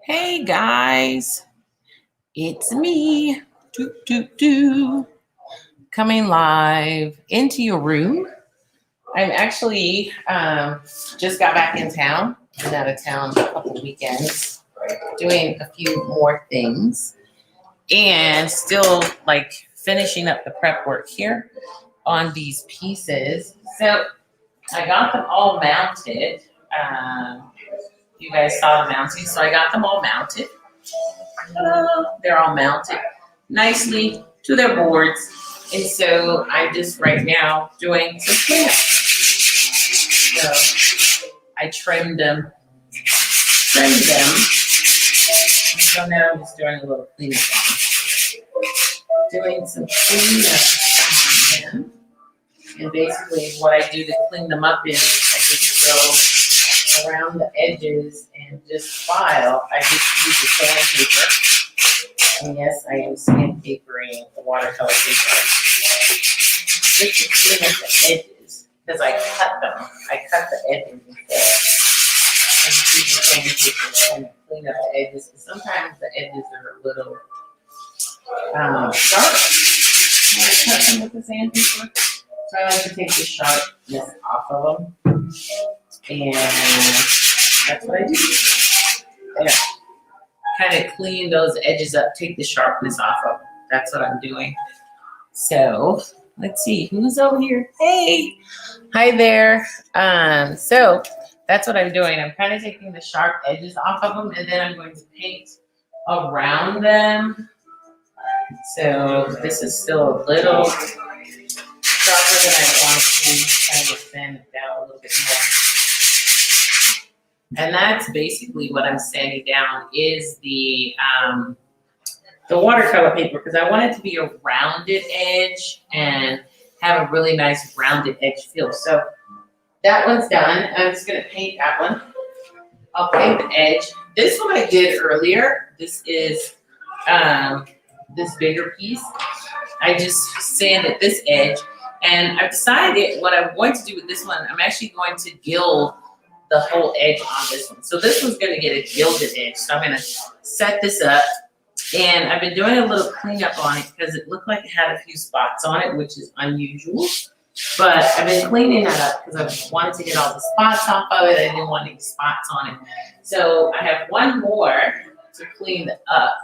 Hey guys, it's me, coming live into your room. I'm actually just got back in town. Been out of town a couple weekends, doing a few more things, and still like finishing up the prep work here on these pieces. So I got them all mounted. You guys saw the mounting, so I got them all mounted. They're all mounted nicely to their boards. And so I'm just right now doing some cleanup. So I trimmed them. So now I'm just doing a little cleanup on them. Doing some cleanup on them. And basically what I do to clean them up is I just go around the edges and just file. I just use the sandpaper. And yes, I am sandpapering the watercolor paper. Just to clean up the edges. Because I cut them. I cut the edges instead. I just use the sandpaper to kind of clean up the edges. Because sometimes the edges are a little sharp. When I cut them with the sandpaper. So I like to take the sharpness off of them. And that's what I do. Yeah. Kind of clean those edges up, take the sharpness off of them. That's what I'm doing. So let's see who's over here. Hey, hi there. So that's what I'm doing. I'm kind of taking the sharp edges off of them, and then I'm going to paint around them. So this is still a little sharper than I want to kind of sand it down a little bit more. And that's basically what I'm sanding down is the watercolor paper, because I want it to be a rounded edge and have a really nice rounded edge feel. So that one's done. I'm just going to paint that one. I'll paint the edge. This one I did earlier. This is this bigger piece. I just sanded this edge. And I've decided what I'm going to do with this one, I'm actually going to gild the whole edge on this one. So this one's going to get a gilded edge. So I'm going to set this up. And I've been doing a little cleanup on it because it looked like it had a few spots on it, which is unusual. But I've been cleaning that up because I wanted to get all the spots off of it. I didn't want any spots on it. So I have one more to clean up.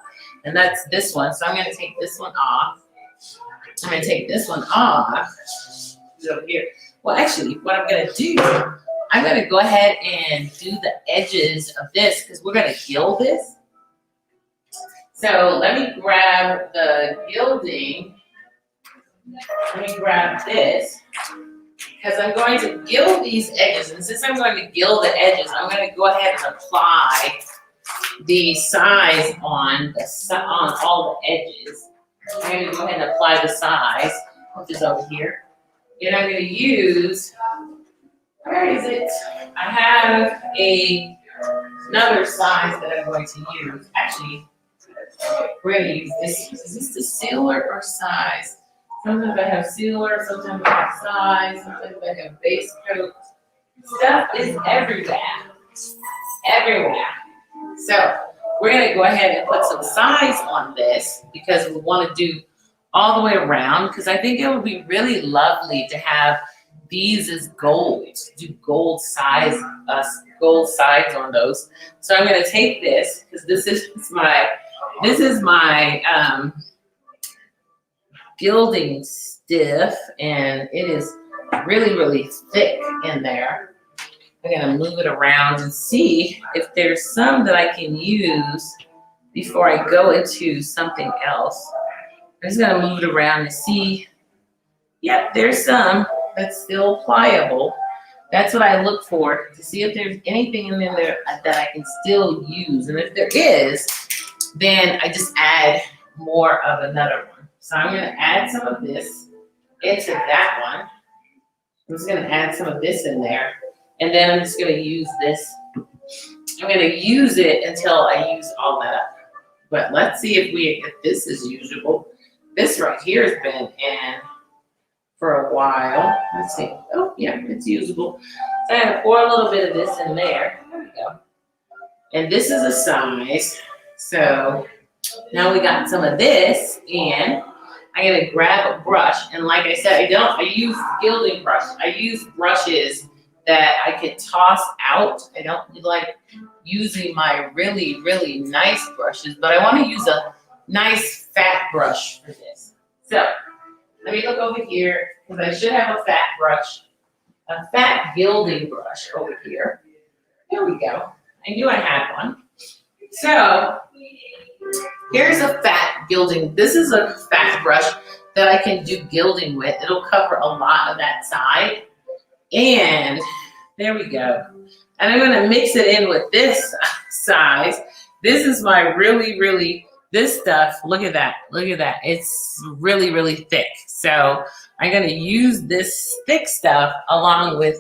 And that's this one. So I'm going to take this one off. I'm going to take this one off. Over here. Well, actually, what I'm going to do, I'm going to go ahead and do the edges of this because we're going to gild this. So let me grab the gilding. Let me grab this because I'm going to gild these edges. And since I'm going to gild the edges, I'm going to go ahead and apply the size on all the edges. I'm going to go ahead and apply the size, which is over here. And I'm going to use, where is it? I have another size that I'm going to use. Actually, we're going to use this. Is this the sealer or size? Sometimes I have sealer, sometimes I have size, sometimes I have base coat. Stuff is everywhere. Everywhere. So we're going to go ahead and put some size on this because we want to do all the way around because I think it would be really lovely to have these as gold, do gold sides on those. So I'm going to take this because this is my gilding stiff and it is really, really thick in there. I'm going to move it around and see if there's some that I can use before I go into something else. I'm just going to move it around and see. Yep, there's some that's still pliable. That's what I look for, to see if there's anything in there that I can still use. And if there is, then I just add more of another one. So I'm going to add some of this into that one. I'm just going to add some of this in there. And then I'm just going to use this. I'm going to use it until I use all that up. But let's see if this is usable. This right here has been in for a while. Let's see. Oh, yeah, it's usable. So I'm going to pour a little bit of this in there. There we go. And this is a size. So now we got some of this, and I'm gonna grab a brush. And like I said, I use gilding brush. I use brushes that I could toss out. I don't like using my really, really nice brushes, but I want to use a nice fat brush for this. So let me look over here, because I should have a fat brush, a fat gilding brush over here. There we go. I knew I had one. So here's a fat gilding. This is a fat brush that I can do gilding with. It'll cover a lot of that side. And there we go. And I'm going to mix it in with this size. This is my really, really, this stuff, look at that. Look at that. It's really, really thick. So I'm going to use this thick stuff along with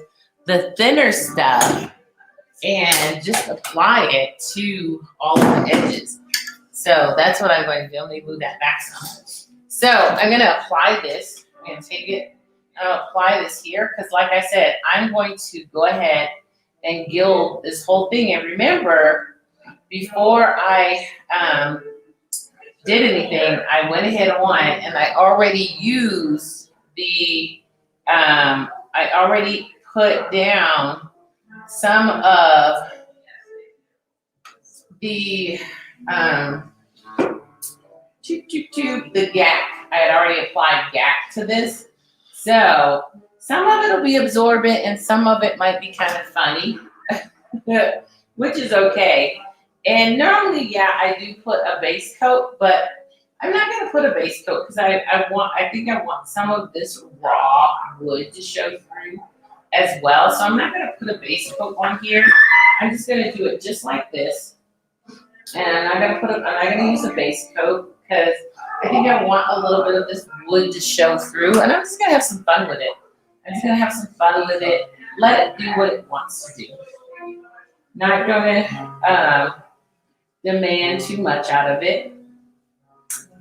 the thinner stuff and just apply it to all of the edges. So that's what I'm going to do. Let me move that back some. So I'm going to apply this. I'm going to take it and apply this here, because like I said, I'm going to go ahead and gild this whole thing. And remember, before I did anything, I went ahead on and I already used the, I already put down some of the the GAC. I had already applied GAC to this. So some of it will be absorbent and some of it might be kind of funny, which is okay. And normally, yeah, I do put a base coat, but I'm not going to put a base coat because I think I want some of this raw wood to show through as well. So I'm not going to put a base coat on here. I'm just going to do it just like this. And I'm not going to use a base coat because I think I want a little bit of this wood to show through. And I'm just going to have some fun with it. I'm just going to have some fun with it. Let it do what it wants to do. Not going to demand too much out of it.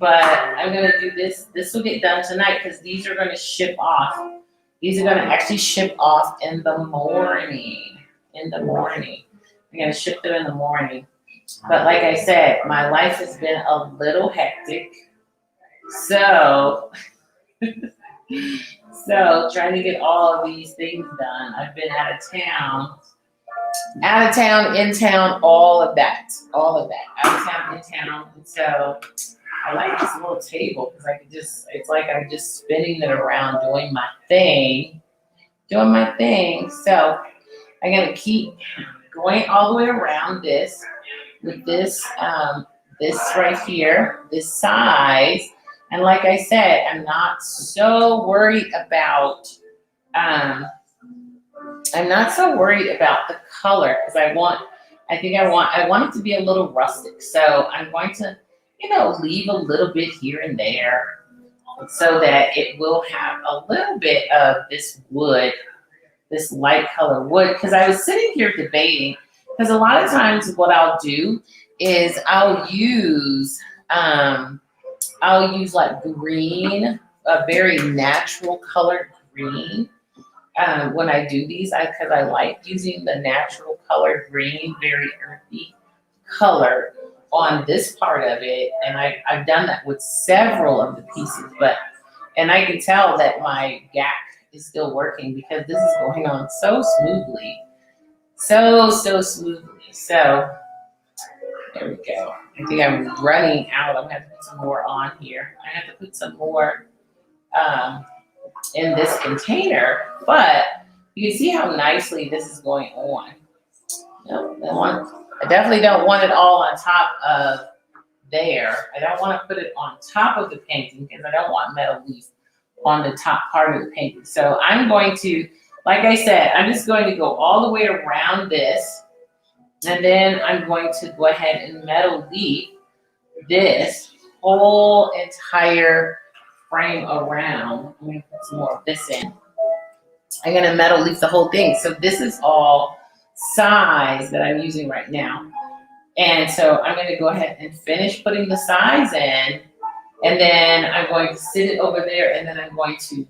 But I'm going to do this. This will get done tonight because these are going to ship off. These are going to actually ship off in the morning. I'm going to ship them in the morning. But like I said, my life has been a little hectic. So trying to get all of these things done. I've been out of town, in town, all of that, out of town, in town. And so I like this little table because it's like I'm just spinning it around doing my thing. So I'm going to keep going all the way around this with this, this right here, this size. And like I said, I'm not so worried about, the color because I want it to be a little rustic. So I'm going to, leave a little bit here and there so that it will have a little bit of this wood, this light color wood. Because I was sitting here debating, because a lot of times what I'll do is I'll use like green, a very natural colored green. When I do these, because I like using the natural colored green, very earthy color on this part of it. And I've done that with several of the pieces, and I can tell that my GAC is still working because this is going on so smoothly. So smoothly. So there we go. I think I'm running out. I'm going to have to put some more on here. I have to put some more in this container, but you can see how nicely this is going on. I definitely don't want it all on top of there. I don't want to put it on top of the painting because I don't want metal leaf on the top part of the painting. So I'm going to, like I said, I'm just going to go all the way around this, and then I'm going to go ahead and metal leaf this whole entire frame around. I'm going to put some more of this in. I'm going to metal leaf the whole thing. So this is all size that I'm using right now. And so I'm going to go ahead and finish putting the size in, and then I'm going to sit it over there, and then I'm going to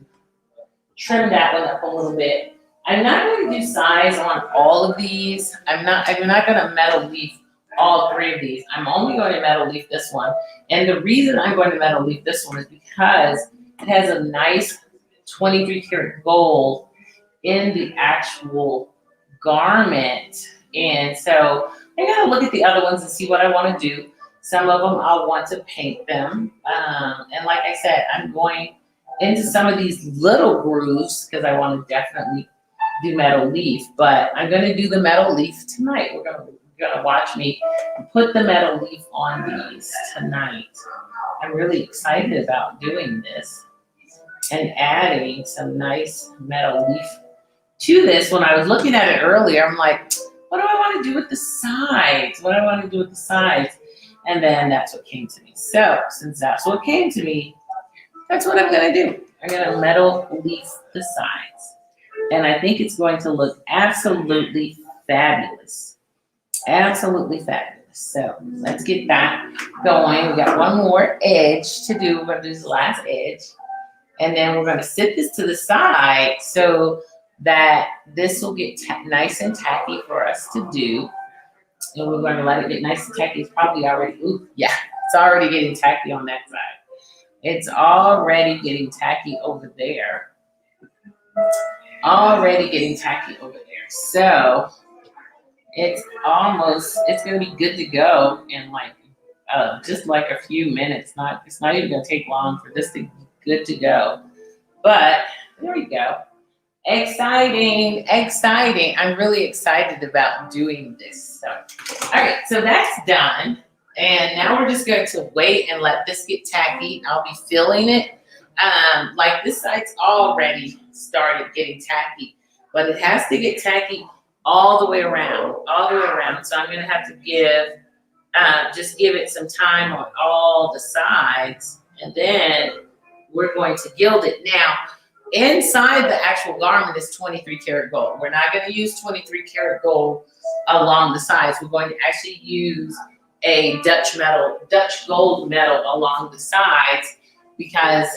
trim that one up a little bit. I'm not going to do size on all of these. I'm not going to metal leaf all three of these. I'm only going to metal leaf this one. And the reason I'm going to metal leaf this one is because it has a nice 23 karat gold in the actual garment. And so I gotta look at the other ones and see what I want to do. Some of them I'll want to paint them. And like I said, I'm going into some of these little grooves because I want to definitely do metal leaf, but I'm going to do the metal leaf tonight. You're gonna watch me put the metal leaf on these tonight. I'm really excited about doing this and adding some nice metal leaf to this. When I was looking at it earlier, I'm like, what do I want to do with the sides? What do I want to do with the sides? And then that's what came to me. So since that's what came to me, that's what I'm gonna do. I'm gonna metal leaf the sides. And I think it's going to look absolutely fabulous. Absolutely fabulous. So let's get that going. We got one more edge to do. We're gonna do this last edge. And then we're gonna sit this to the side so that this will get nice and tacky for us to do. And we're gonna let it get nice and tacky. It's probably already, it's already getting tacky on that side. It's already getting tacky over there. Already getting tacky over there. So it's gonna be good to go in like just like a few minutes. It's not even gonna take long for this to be good to go. But there we go. Exciting. I'm really excited about doing this. So, all right, so that's done. And now we're just going to wait and let this get tacky. I'll be filling it. Like this side's already started getting tacky, but it has to get tacky all the way around, So I'm going to have to just give it some time on all the sides, and then we're going to gild it. Now, inside the actual garment is 23 karat gold. We're not going to use 23 karat gold along the sides. We're going to actually use a Dutch gold metal along the sides, because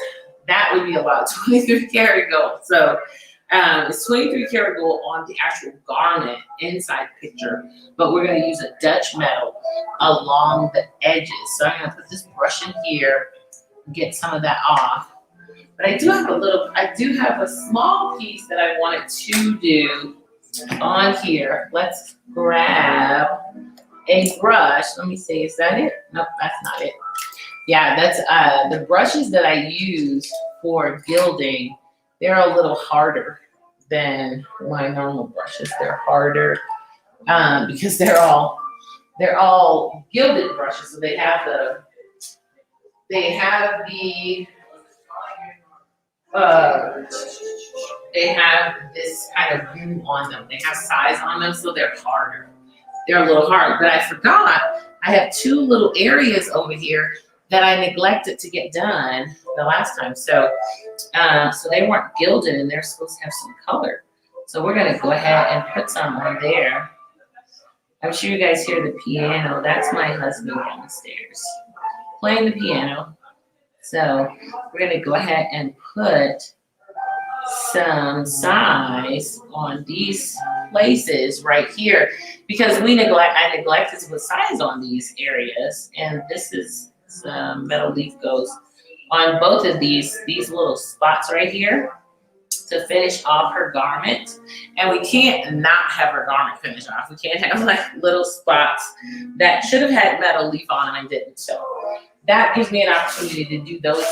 that would be a lot of 23 karat gold. So it's 23 karat gold on the actual garment inside the picture, but we're going to use a Dutch metal along the edges. So I'm going to put this brush in here, get some of that off. But I do have a small piece that I wanted to do on here. Let's grab a brush. Let me see, is that it? Nope, that's not it. Yeah, that's the brushes that I use for gilding. They're a little harder than my normal brushes. They're harder because they're all gilded brushes. So they have this kind of glue on them. They have size on them, so they're harder. They're a little hard, but I forgot I have two little areas over here that I neglected to get done the last time. So they weren't gilded, and they're supposed to have some color. So we're gonna go ahead and put some on there. I'm sure you guys hear the piano. That's my husband downstairs playing the piano. So we're gonna go ahead and put some size on these places right here, because I neglected to put size on these areas, and this is some metal leaf goes on both of these little spots right here to finish off her garment. And we can't not have her garment finished off. We can't have like little spots that should have had metal leaf on them and didn't. So that gives me an opportunity to do those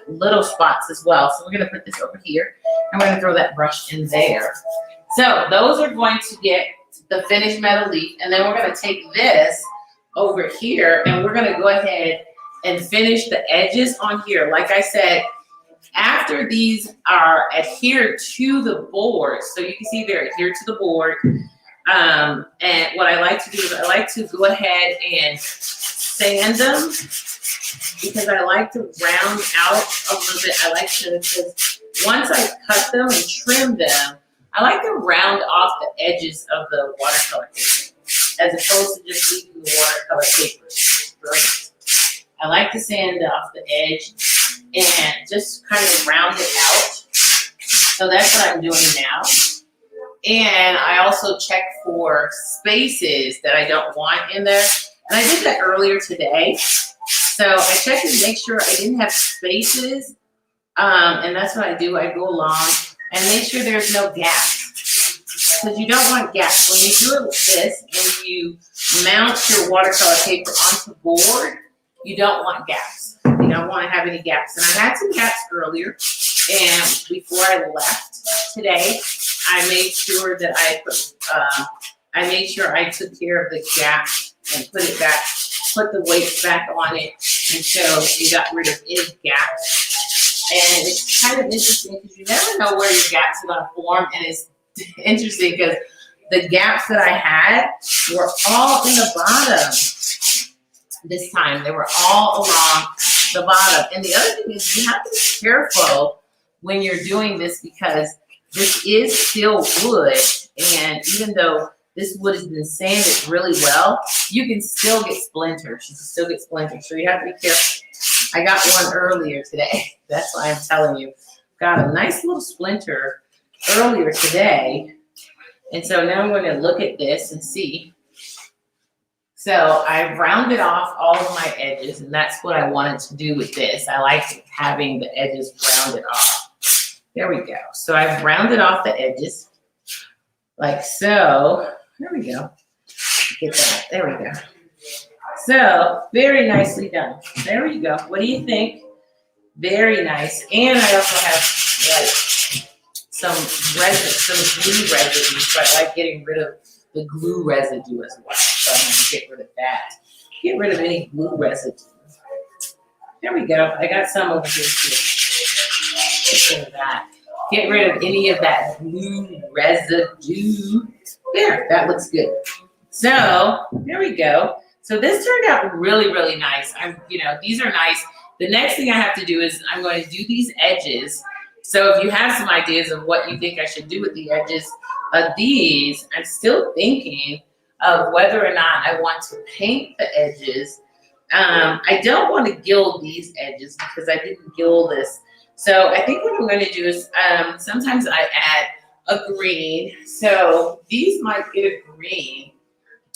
little spots as well. So we're gonna put this over here, and we're gonna throw that brush in there. So those are going to get the finished metal leaf, and then we're gonna take this over here, and we're gonna go ahead and finish the edges on here. Like I said, after these are adhered to the board, so you can see they're adhered to the board. And what I like to do is I like to go ahead and sand them, because I like to round out a little bit. I like to, because once I cut them and trim them, I like to round off the edges of the watercolor paper, as opposed to just leaving the watercolor paper straight. I like to sand off the edge and just kind of round it out. So that's what I'm doing now. And I also check for spaces that I don't want in there. And I did that earlier today. So I checked to make sure I didn't have spaces. And that's what I do. I go along and make sure there's no gaps. Because you don't want gaps. When you do it like this and you mount your watercolor paper onto board, you don't want gaps. You don't want to have any gaps. And I had some gaps earlier. And before I left today, I made sure that I made sure I took care of the gap and put it back, put the weights back on it until you got rid of any gaps. And it's kind of interesting because you never know where your gaps are going to form. And it's interesting because the gaps that I had were all in the bottom this time. They were all along the bottom. And the other thing is you have to be careful when you're doing this because this is still wood. And even though this wood has been sanded really well, you can still get splinters. You can still get splinters. So you have to be careful. I got one earlier today. That's why I'm telling you. Got a nice little splinter earlier today. And so now I'm going to look at this and see. So I rounded off all of my edges, and that's what I wanted to do with this. I like having the edges rounded off. There we go. So I've rounded off the edges like so. There we go. Get that. There we go. So very nicely done. There we go. What do you think? Very nice. And I also have like some glue residue. So I like getting rid of the glue residue as well. So I'm going to get rid of that. Get rid of any glue residue. There we go. I got some over here too. Get rid of that. Get rid of any of that glue residue. There, that looks good. So there we go. So this turned out really, really nice. These are nice. The next thing I have to do is I'm going to do these edges. So if you have some ideas of what you think I should do with the edges of these, I'm still thinking of whether or not I want to paint the edges. I don't want to gild these edges because I didn't gild this. So I think what I'm going to do is sometimes I add a green. So these might get a green.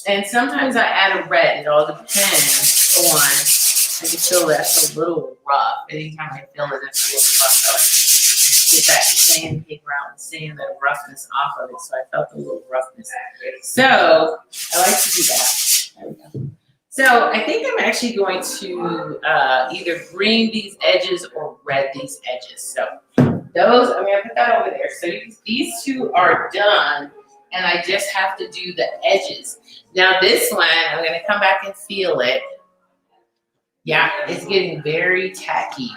And sometimes I add a red. It all depends on, I can feel that's a little rough. Anytime I feel it, it's a little rough. So I get that sandpaper out and sand that roughness off of it. So I felt a little roughness. So I like to do that. There we go. So I think I'm actually going to either green these edges or red these edges. So those, I'm going to put that over there. So these two are done, and I just have to do the edges. Now this one, I'm going to come back and feel it. Yeah, it's getting very tacky,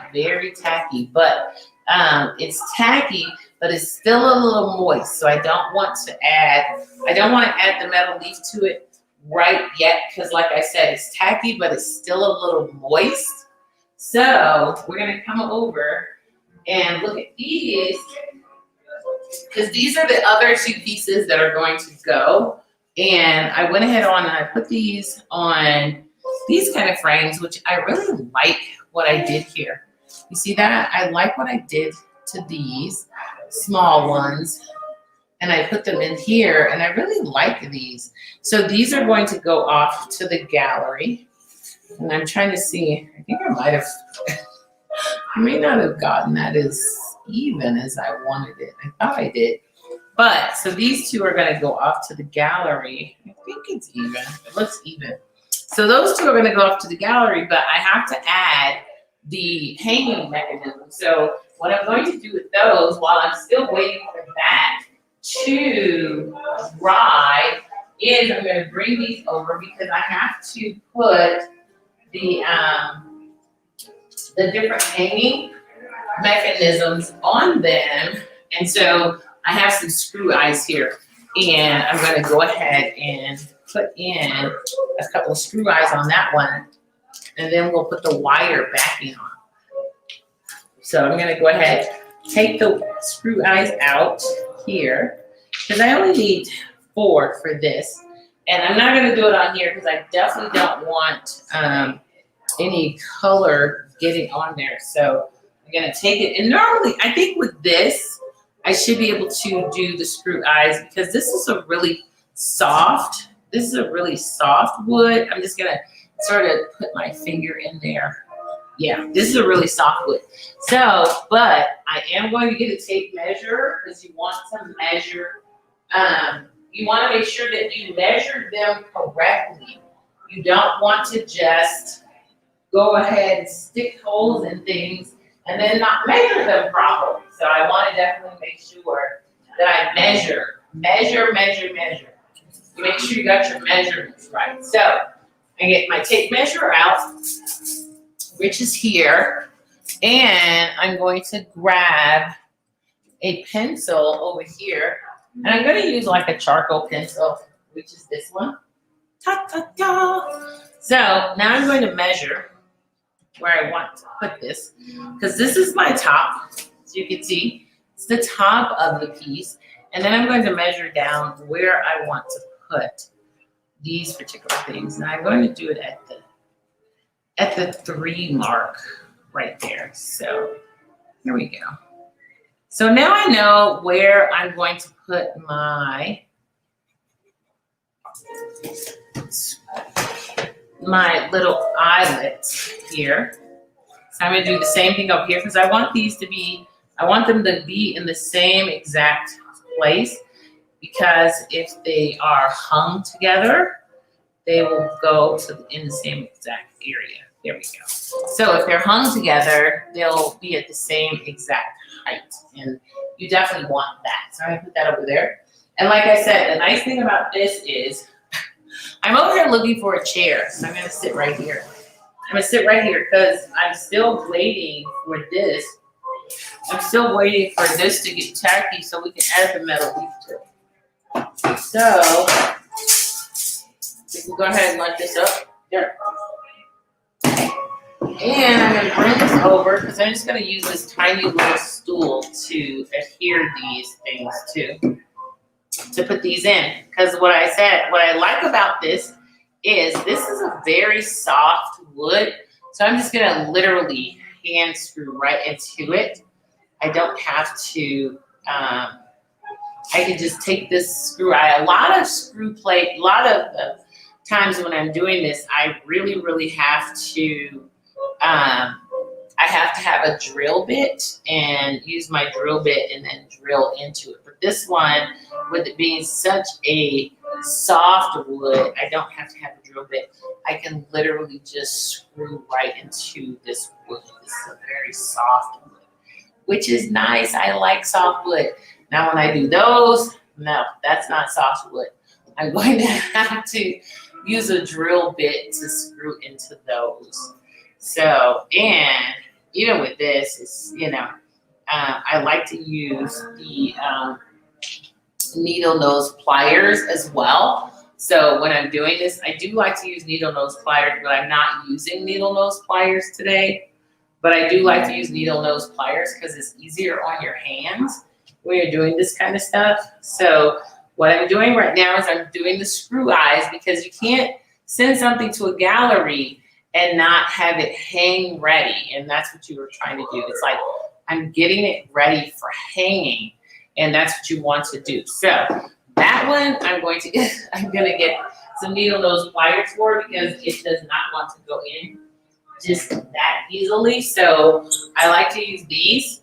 but it's tacky, but it's still a little moist. So I don't want to add the metal leaf to it right yet, because like I said, it's tacky, but it's still a little moist. So we're going to come over and look at these, because these are the other two pieces that are going to go. And I went ahead on and I put these on these kind of frames, which I really like what I did here. You see that? I like what I did to these small ones. And I put them in here, and I really like these. So these are going to go off to the gallery. And I'm trying to see, I think I might have, I may not have gotten that as even as I wanted it. I thought I did. But, so these two are going to go off to the gallery. I think it's even. It looks even. So those two are going to go off to the gallery, but I have to add the hanging mechanism. So what I'm going to do with those, while I'm still waiting for that to dry, is I'm going to bring these over because I have to put the different hanging mechanisms on them. And so I have some screw eyes here, and I'm going to go ahead and put in a couple of screw eyes on that one, and then we'll put the wire backing on. So I'm going to go ahead, take the screw eyes out here, because I only need 4 for this. And I'm not going to do it on here because I definitely don't want any color getting on there. So I'm going to take it. And normally, I think with this, I should be able to do the screw eyes because this is a really soft This is a really soft wood. I'm just gonna sort of put my finger in there. Yeah, this is a really soft wood. So, but I am going to get a tape measure because you want to measure. You want to make sure that you measure them correctly. You don't want to just go ahead and stick holes in things and then not measure them properly. So I want to definitely make sure that I measure. You make sure you got your measurements right. So I get my tape measure out, which is here, and I'm going to grab a pencil over here, and I'm going to use like a charcoal pencil, which is this one. Ta ta ta. So now I'm going to measure where I want to put this, because this is my top, as you can see, it's the top of the piece, and then I'm going to measure down where I want to put these particular things, and I'm going to do it at the 3 mark right there. So here we go. So now I know where I'm going to put my little eyelets here. So I'm going to do the same thing up here because I want them to be in the same exact place, because if they are hung together, they will go in the same exact area. There we go. So if they're hung together, they'll be at the same exact height, and you definitely want that. So I'm going to put that over there. And like I said, the nice thing about this is I'm over here looking for a chair, so I'm going to sit right here. I'm going to sit right here because I'm still waiting for this. I'm still waiting for this to get tacky so we can add the metal leaf to it. So we can go ahead and let this up. There. And I'm going to bring this over because I'm just going to use this tiny little stool to adhere these things to put these in. Because what I like about this is a very soft wood. So I'm just going to literally hand screw right into it. I don't have to, I can just take this screw. A lot of times when I'm doing this, I really have to, I have to have a drill bit and use my drill bit and then drill into it. But this one, with it being such a soft wood, I don't have to have a drill bit. I can literally just screw right into this wood. This is a very soft wood, which is nice. I like soft wood. Now when I do those, no, that's not soft wood. I'm going to have to use a drill bit to screw into those. So, and even with this, it's, I like to use the needle nose pliers as well. So when I'm doing this, I do like to use needle nose pliers, but I'm not using needle nose pliers today. But I do like to use needle nose pliers because it's easier on your hands when you're doing this kind of stuff. So what I'm doing right now is I'm doing the screw eyes, because you can't send something to a gallery and not have it hang ready. And that's what you were trying to do. It's like, I'm getting it ready for hanging, and that's what you want to do. So that one, I'm going to get some needle nose pliers for, because it does not want to go in just that easily. So I like to use these,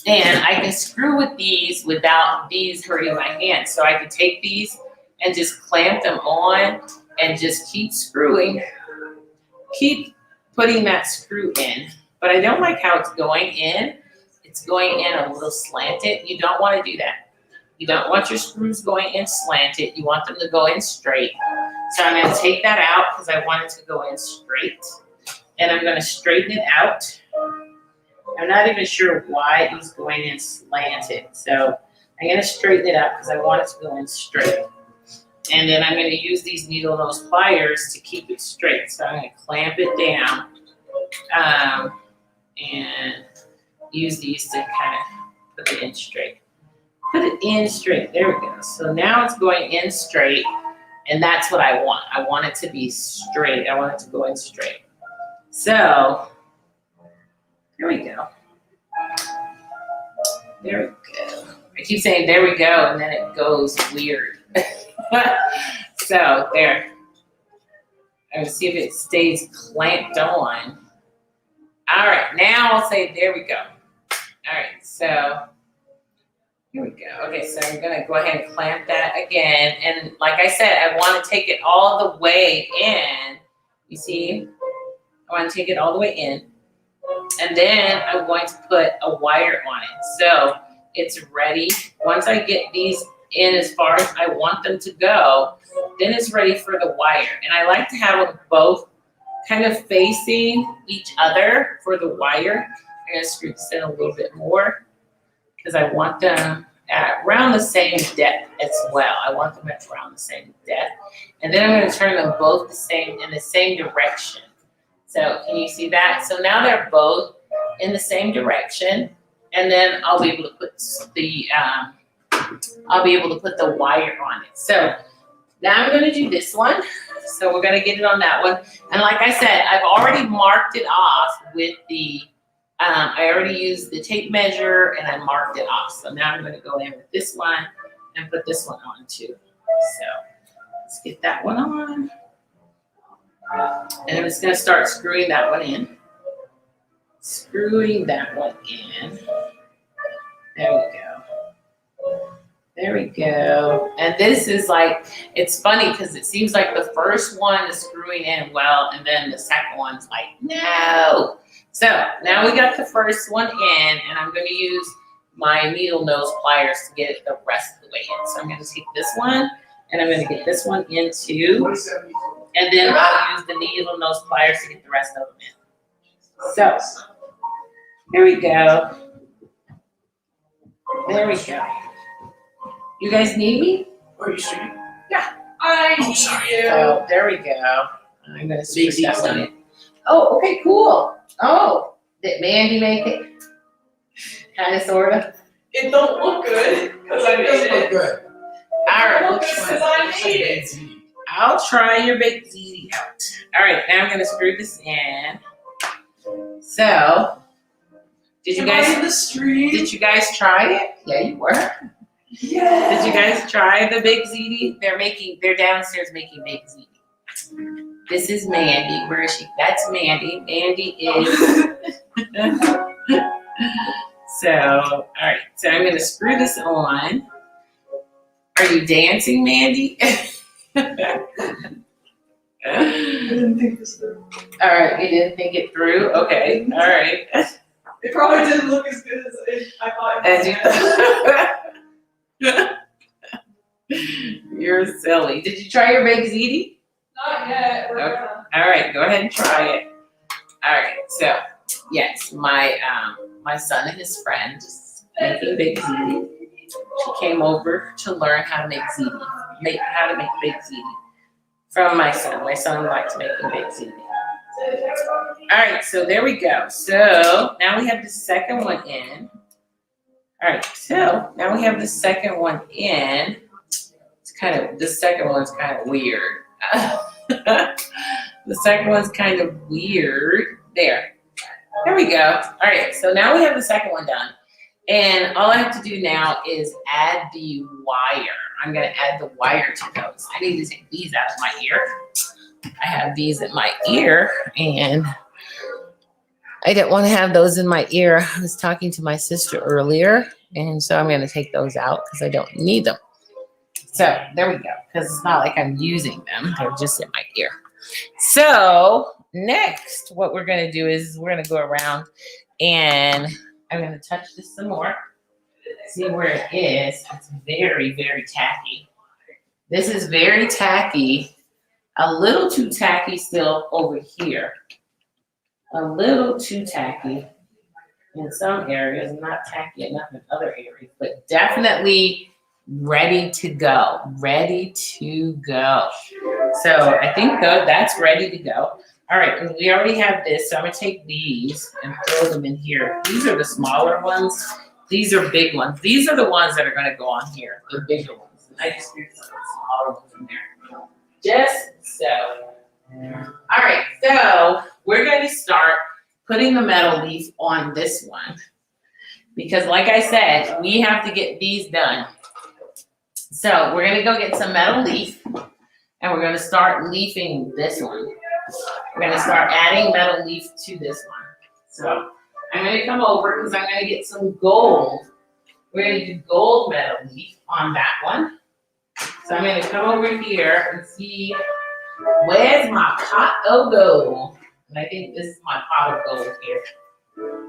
and I can screw with these without these hurting my hands. So I can take these and just clamp them on and just keep screwing. Keep putting that screw in, but I don't like how it's going in. It's going in a little slanted. You don't want to do that. You don't want your screws going in slanted. You want them to go in straight. So I'm going to take that out because I want it to go in straight, and I'm going to straighten it out. I'm not even sure why it was going in slanted. So I'm going to straighten it out because I want it to go in straight. And then I'm going to use these needle nose pliers to keep it straight. So I'm going to clamp it down and use these to kind of put it in straight. Put it in straight. There we go. So now it's going in straight, and that's what I want. I want it to be straight. I want it to go in straight. So here we go. There we go. I keep saying there we go, and then it goes weird. So there. I'm gonna see if it stays clamped on. All right, now I'll say, there we go. All right, so here we go. Okay, so I'm gonna go ahead and clamp that again. And like I said, I wanna take it all the way in. You see, I wanna take it all the way in. And then I'm going to put a wire on it. So it's ready. Once I get these in as far as I want them to go, then it's ready for the wire. And I like to have them both kind of facing each other for the wire. I'm gonna screw this in a little bit more because I want them at around the same depth as well. I want them at around the same depth. And then I'm gonna turn them both in the same direction. So can you see that? So now they're both in the same direction, and then I'll be able to put the wire on it. So now I'm going to do this one. So we're going to get it on that one. And like I said, I've already marked it off with the. I already used the tape measure and I marked it off. So now I'm going to go in with this one and put this one on too. So let's get that one on. And I'm just going to start screwing that one in. Screwing that one in. There we go. There we go. And this is like, it's funny because it seems like the first one is screwing in well, and then the second one's like, no. So now we got the first one in, and I'm going to use my needle nose pliers to get it the rest of the way in. So I'm going to take this one, and I'm going to get this one in too. And then I'll use the needle nose pliers to get the rest of them in. So, here we go. There we go. You guys need me? Are you streaming? Yeah. I need you. So, there we go. I'm going to stick that one in. Oh, okay, cool. Oh, did Mandy make it? Kind of, sort of. It don't look good because I made it. Good. All It right. looks good because I made it. I'll try your baked ziti out. All right, now I'm going to screw this in. So, did you Am I in guys the stream? did you guys try it? Yeah, you were. Yeah. Did you guys try the baked ziti? They're downstairs making baked ziti. This is Mandy. Where is she? That's Mandy. Mandy is. So, all right. So I'm going to screw this on. Are you dancing, Mandy? I didn't think this through. All right, you didn't think it through? Okay, all right. It probably didn't look as good as I thought. As you You're silly. Did you try your baked ziti? Not yet. We're Okay. gonna. All right, go ahead and try it. All right, so yes, my son and his friend is making baked ziti. She came over to learn how to make ziti, how to make baked ziti from my son. My son likes making baked ziti. All right, so there we go. So now we have the second one in. All right, so now we have the second one in. The second one's kind of weird. The second one's kind of weird. There we go. All right, so now we have the second one done. And all I have to do now is add the wire. I'm gonna add the wire to those. I need to take these out of my ear. I have these in my ear, and I didn't want to have those in my ear. I was talking to my sister earlier, and so I'm gonna take those out because I don't need them. So there we go, because it's not like I'm using them. They're just in my ear. So next, what we're gonna do is we're gonna go around and I'm gonna touch this some more. See where it is. It's very, very tacky. This is very tacky. A little too tacky still over here. A little too tacky in some areas, not tacky enough in other areas, but definitely ready to go. Ready to go. So I think that's ready to go. All right, and we already have this, so I'm gonna take these and throw them in here. These are the smaller ones. These are big ones. These are the ones that are gonna go on here, the bigger ones. And I just threw some of the smaller ones in there. Just so. All right, so we're going to start putting the metal leaf on this one. Because like I said, we have to get these done. So we're gonna go get some metal leaf and we're gonna start leafing this one. We're gonna start adding metal leaf to this one. So I'm gonna come over because I'm gonna get some gold. We're gonna do gold metal leaf on that one. So I'm gonna come over here and see where's my pot of gold. And I think this is my pot of gold here.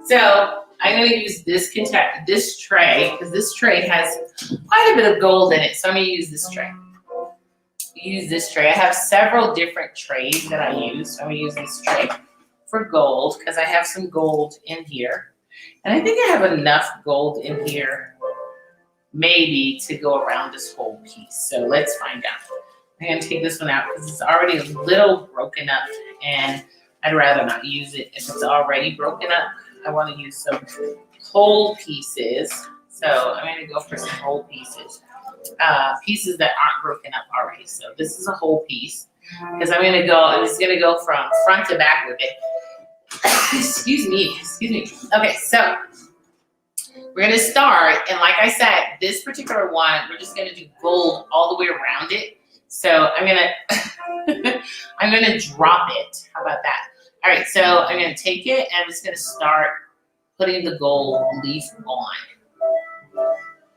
So I'm gonna use this tray, because this tray has quite a bit of gold in it. So I'm gonna use this tray. I have several different trays that I use. So I'm gonna use this tray for gold because I have some gold in here. And I think I have enough gold in here maybe to go around this whole piece. So let's find out. I'm gonna take this one out because it's already a little broken up and I'd rather not use it if it's already broken up. I want to use some whole pieces. So I'm gonna go for some whole pieces. Pieces that aren't broken up already. So this is a whole piece because I'm just gonna go from front to back with it. Excuse me. Okay, so we're gonna start, and like I said, this particular one, we're just gonna do gold all the way around it. So I'm gonna drop it. How about that? All right, so I'm gonna take it and I'm just gonna start putting the gold leaf on.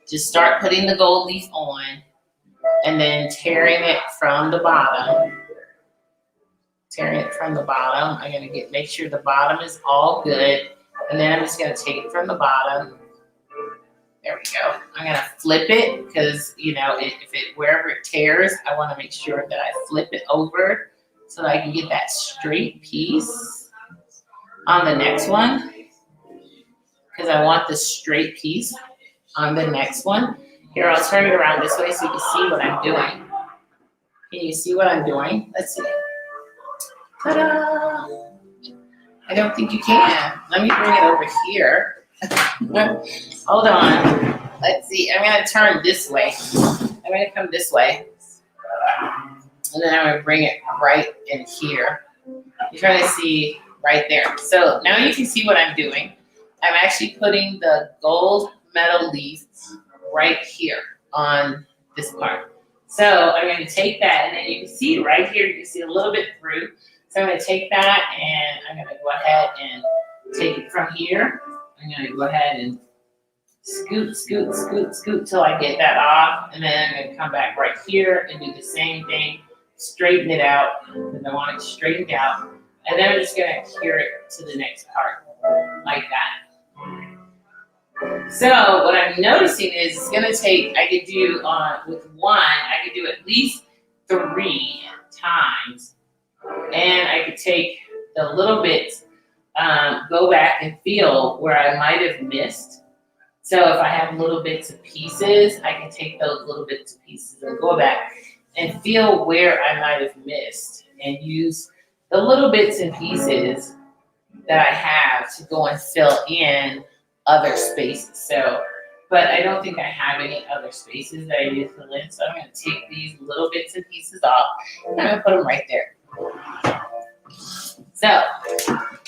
Just start putting the gold leaf on and then tearing it from the bottom. I'm gonna make sure the bottom is all good. And then I'm just gonna take it from the bottom. There we go. I'm gonna flip it because, wherever it tears, I wanna make sure that I flip it over so that I can get that straight piece on the next one. Because I want the straight piece on the next one. Here, I'll turn it around this way so you can see what I'm doing. Can you see what I'm doing? Let's see. Ta-da! I don't think you can. Let me bring it over here. Hold on. Let's see. I'm going to turn this way. I'm going to come this way. And then I'm going to bring it right in here. You're trying to see right there. So now you can see what I'm doing. I'm actually putting the gold metal leaf right here on this part. So I'm going to take that, and then you can see right here, you can see a little bit through. So I'm going to take that, and I'm going to go ahead and take it from here. I'm going to go ahead and scoot till I get that off. And then I'm going to come back right here and do the same thing. Straighten it out, because I want it straightened out. And then I'm just going to cure it to the next part, like that. So what I'm noticing is it's going to take, I could do with one, I could do at least 3 times. And I could take the little bits, go back and feel where I might have missed. So if I have little bits and pieces, I can take those little bits and pieces and go back and feel where I might have missed and use the little bits and pieces that I have to go and fill in other spaces. So, but I don't think I have any other spaces that I need to fill in. So I'm going to take these little bits and pieces off and I'm going to put them right there. So,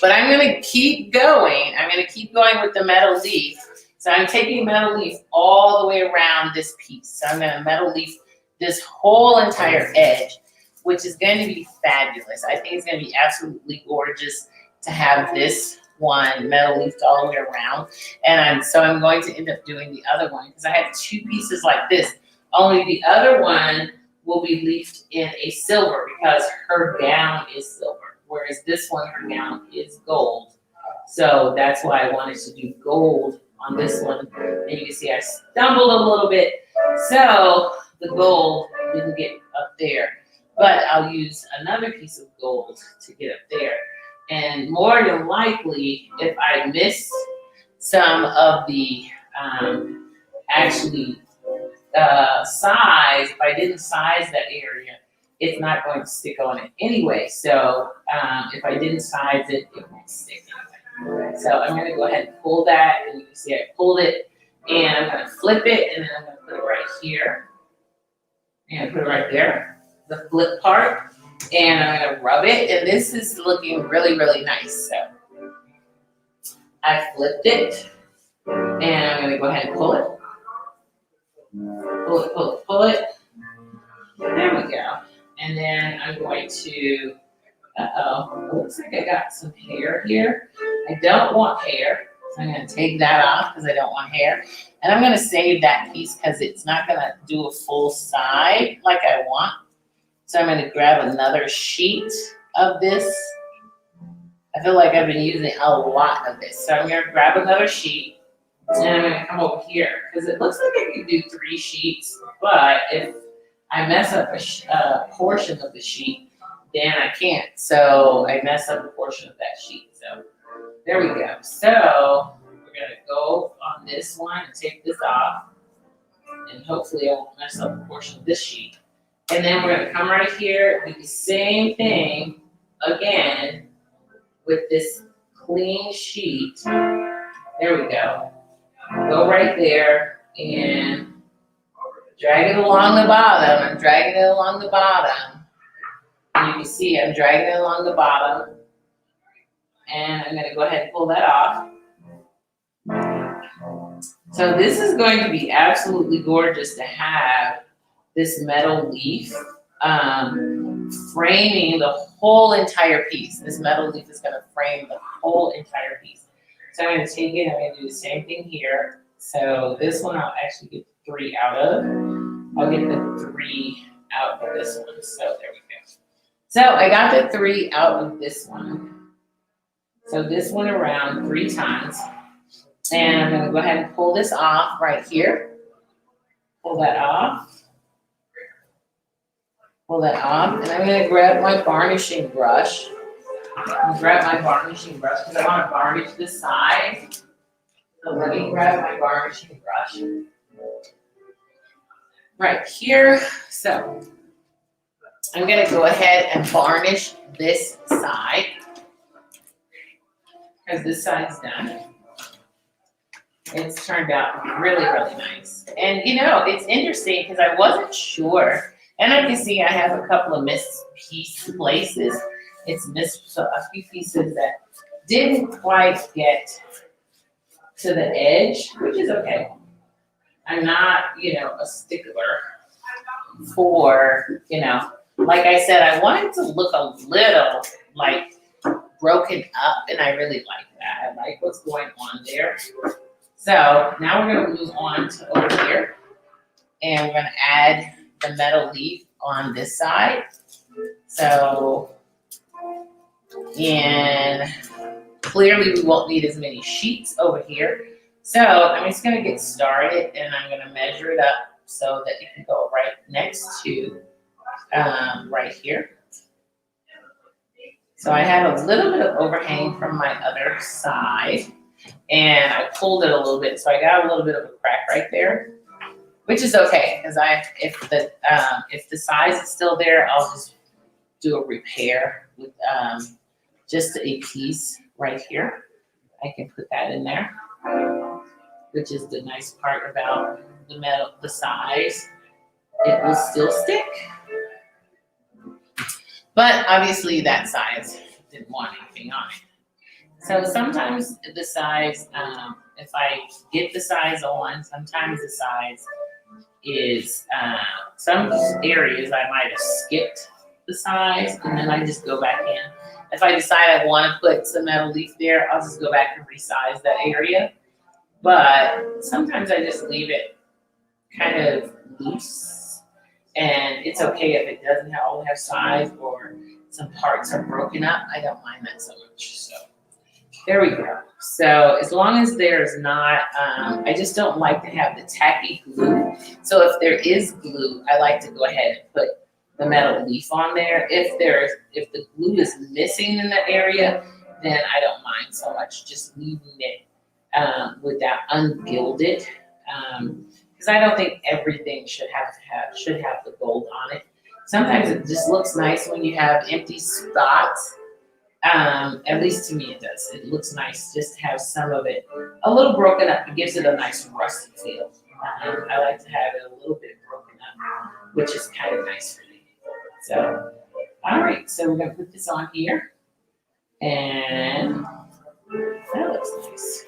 but I'm going to keep going. I'm going to keep going with the metal leaf. So I'm taking metal leaf all the way around this piece. So I'm going to metal leaf this whole entire edge, which is going to be fabulous. I think it's going to be absolutely gorgeous to have this one metal leafed all the way around. And I'm going to end up doing the other one because I have 2 pieces like this. Only the other one will be leafed in a silver because her gown is silver, whereas this one, her gown is gold. So that's why I wanted to do gold on this one. And you can see I stumbled a little bit, so the gold didn't get up there. But I'll use another piece of gold to get up there. And more than likely, if I miss some of the size, if I didn't size that area, it's not going to stick on it anyway. So if I didn't size it, it won't stick anyway. So I'm going to go ahead and pull that, and you can see I pulled it, and I'm going to flip it, and then I'm going to put it right here. And put it right there, the flip part. And I'm going to rub it, and this is looking really, really nice. So I flipped it, and I'm going to go ahead and pull pull it, pull it, pull it. There we go. And then I'm going to, it looks like I got some hair here. I don't want hair, so I'm gonna take that off because I don't want hair. And I'm gonna save that piece because it's not gonna do a full side like I want. So I'm gonna grab another sheet of this. I feel like I've been using a lot of this. So I'm gonna grab another sheet and I'm gonna come over here because it looks like I can do 3 sheets, but if I mess up a portion of the sheet, then I can't. So I mess up a portion of that sheet. So there we go. So we're gonna go on this one and take this off, and hopefully I won't mess up a portion of this sheet. And then we're gonna come right here, do the same thing again with this clean sheet. There we go. Go right there and drag it along the bottom. I'm dragging it along the bottom. And you can see I'm dragging it along the bottom. And I'm gonna go ahead and pull that off. So this is going to be absolutely gorgeous to have this metal leaf framing the whole entire piece. This metal leaf is gonna frame the whole entire piece. So I'm gonna take it, I'm gonna do the same thing here. So this one I'll actually get 3 out of. I'll get the 3 out of this one. So there we go. So I got the 3 out of this one. So this went around 3 times. And I'm gonna go ahead and pull this off right here. Pull that off. Pull that off. And I'm gonna grab my varnishing brush. Grab my varnishing brush because I want to varnish this side. So let me grab my varnishing brush. Right here. So I'm going to go ahead and varnish this side because this side's done. It's turned out really, really nice. And you know, it's interesting because I wasn't sure. And I can see I have a couple of missed places. It's missed a few pieces that didn't quite get to the edge, which is okay. I'm not, a stickler for, like I said, I want it to look a little like broken up, and I really like that. I like what's going on there. So now we're gonna move on to over here, and we're gonna add the metal leaf on this side. So, and clearly we won't need as many sheets over here. So I'm just gonna get started, and I'm gonna measure it up so that it can go right next to right here. So I have a little bit of overhang from my other side, and I pulled it a little bit, so I got a little bit of a crack right there, which is okay, because if the size is still there, I'll just do a repair with just a piece right here. I can put that in there, which is the nice part about the size. It will still stick. But obviously that size didn't want anything on it. So sometimes the size, if I get the size on, sometimes the size is, some areas I might have skipped the size, and then I just go back in. If I decide I want to put some metal leaf there, I'll just go back and resize that area. But sometimes I just leave it kind of loose, and it's okay if it doesn't all have size or some parts are broken up. I don't mind that so much. So there we go. So as long as there's not, I just don't like to have the tacky glue. So if there is glue, I like to go ahead and put the metal leaf on there. If the glue is missing in the area, then I don't mind so much just leaving it with that ungilded, because I don't think everything should have the gold on it. Sometimes it just looks nice when you have empty spots. At least to me it does. It looks nice just to have some of it a little broken up. It gives it a nice rusty feel. I like to have it a little bit broken up, which is kind of nice for me. So, all right, so we're gonna put this on here, and that looks nice.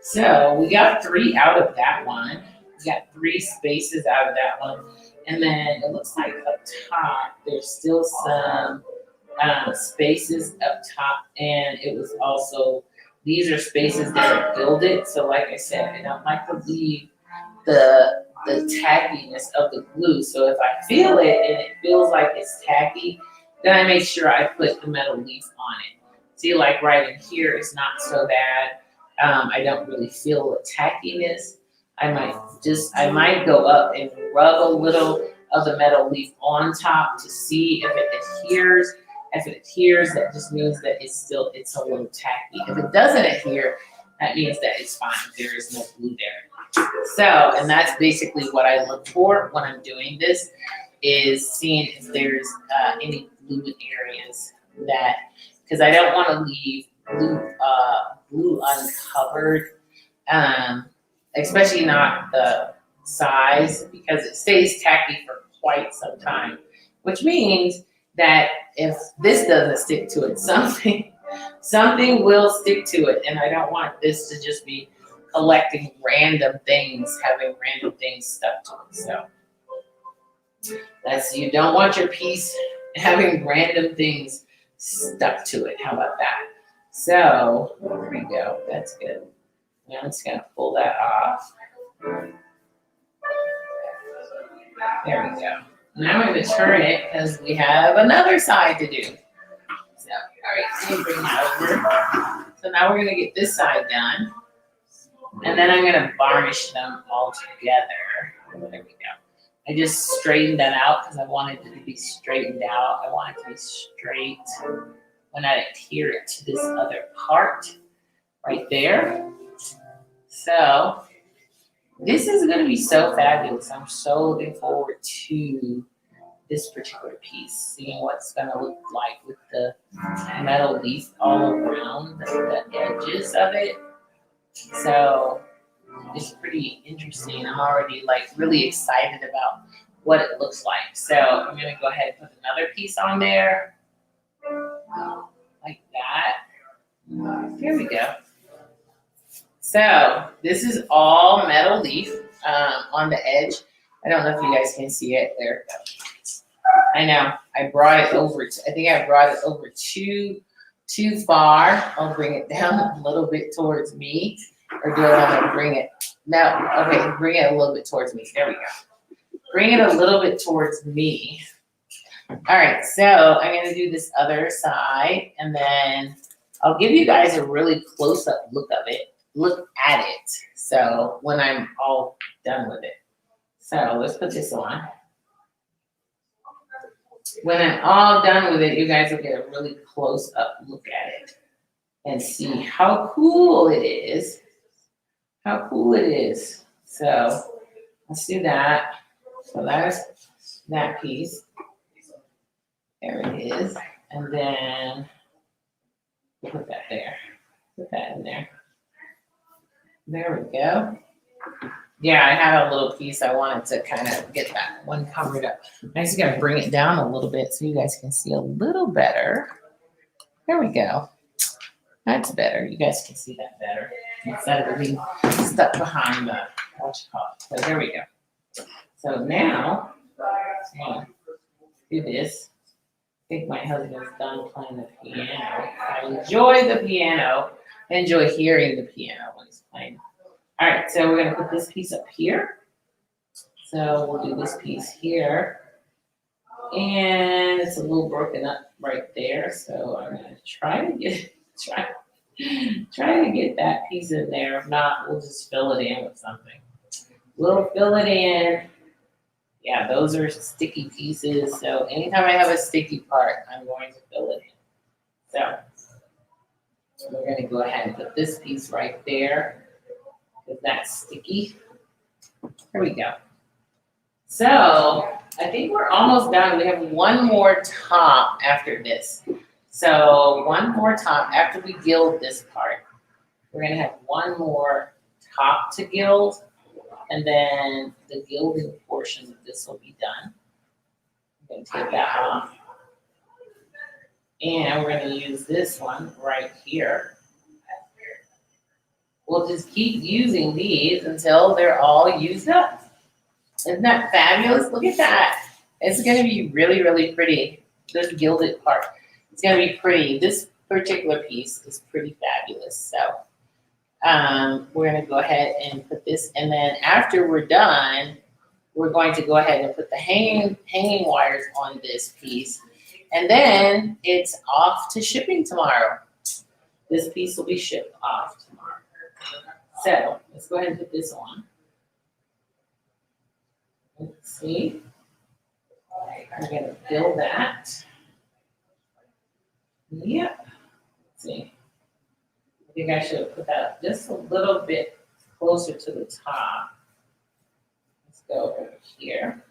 So we got 3 out of that one. We got 3 spaces out of that one. And then it looks like up top, there's still some spaces up top. And it was also, these are spaces that are gilded. So like I said, I don't like to leave the tackiness of the glue. So if I feel it and it feels like it's tacky, then I make sure I put the metal leaf on it. See, like right in here, it's not so bad. I don't really feel the tackiness. I might go up and rub a little of the metal leaf on top to see if it adheres. If it adheres, that just means that it's a little tacky. If it doesn't adhere, that means that it's fine. There is no glue there. So, and that's basically what I look for when I'm doing this, is seeing if there's any glue areas that, because I don't want to leave glue uncovered, especially not the size, because it stays tacky for quite some time, which means that if this doesn't stick to it, something will stick to it, and I don't want this to just be collecting random things, having random things stuck to it. So you don't want your piece having random things stuck to it. How about that? So there we go. That's good. Now I'm just gonna pull that off. There we go. Now I'm gonna turn it because we have another side to do. So, all right, let me bring that over. So now we're gonna get this side done. And then I'm gonna varnish them all together. There we go. I just straightened that out because I wanted it to be straightened out. I want it to be straight when I adhere it to this other part right there. So this is gonna be so fabulous. I'm so looking forward to this particular piece, seeing what's gonna look like with the metal leaf all around the edges of it. So it's pretty interesting. I'm already really excited about what it looks like. So I'm gonna go ahead and put another piece on there, like that. Here we go. So this is all metal leaf on the edge. I don't know if you guys can see it. There it goes. I know, I brought it over, I think I brought it over too far. I'll bring it down a little bit towards me. Or do I want to bring it? No, okay, bring it a little bit towards me. There we go. Bring it a little bit towards me. All right, so I'm gonna do this other side, and then I'll give you guys a really close-up look at it. So when I'm all done with it. So let's put this on. When I'm all done with it, you guys will get a really close-up look at it and see how cool it is. How cool it is. So let's do that. So that's that piece. There it is. And then we'll put that there. Put that in there. There we go. Yeah, I had a little piece. I wanted to kind of get that one covered up. I'm just gonna bring it down a little bit so you guys can see a little better. There we go. That's better. You guys can see that better instead of being stuck behind the So there we go. So now, do this. I think my husband's done playing the piano. I enjoy the piano. I enjoy hearing the piano when he's playing. All right, so we're gonna put this piece up here. So we'll do this piece here. And it's a little broken up right there. So I'm gonna try to get that piece in there. If not, we'll just fill it in with something. We'll fill it in. Yeah, those are sticky pieces. So anytime I have a sticky part, I'm going to fill it in. So we're going to go ahead and put this piece right there because that's sticky. Here we go. So I think we're almost done. We have one more top after this. So one more top after we gild this part. We're going to have one more top to gild. And then the gilding portion of this will be done. I'm going to take that off. And we're going to use this one right here. we'll just keep using these until they're all used up. Isn't that fabulous? Look at that. It's gonna be really, really pretty. This gilded part. It's gonna be pretty. This particular piece is pretty fabulous. So we're gonna go ahead and put this, and then after we're done, we're going to go ahead and put the hanging wires on this piece. And then it's off to shipping tomorrow. This piece will be shipped off tomorrow. So let's go ahead and put this on. Let's see. I'm gonna fill that. Yep. Let's see. I think I should have put that just a little bit closer to the top. Let's go over here.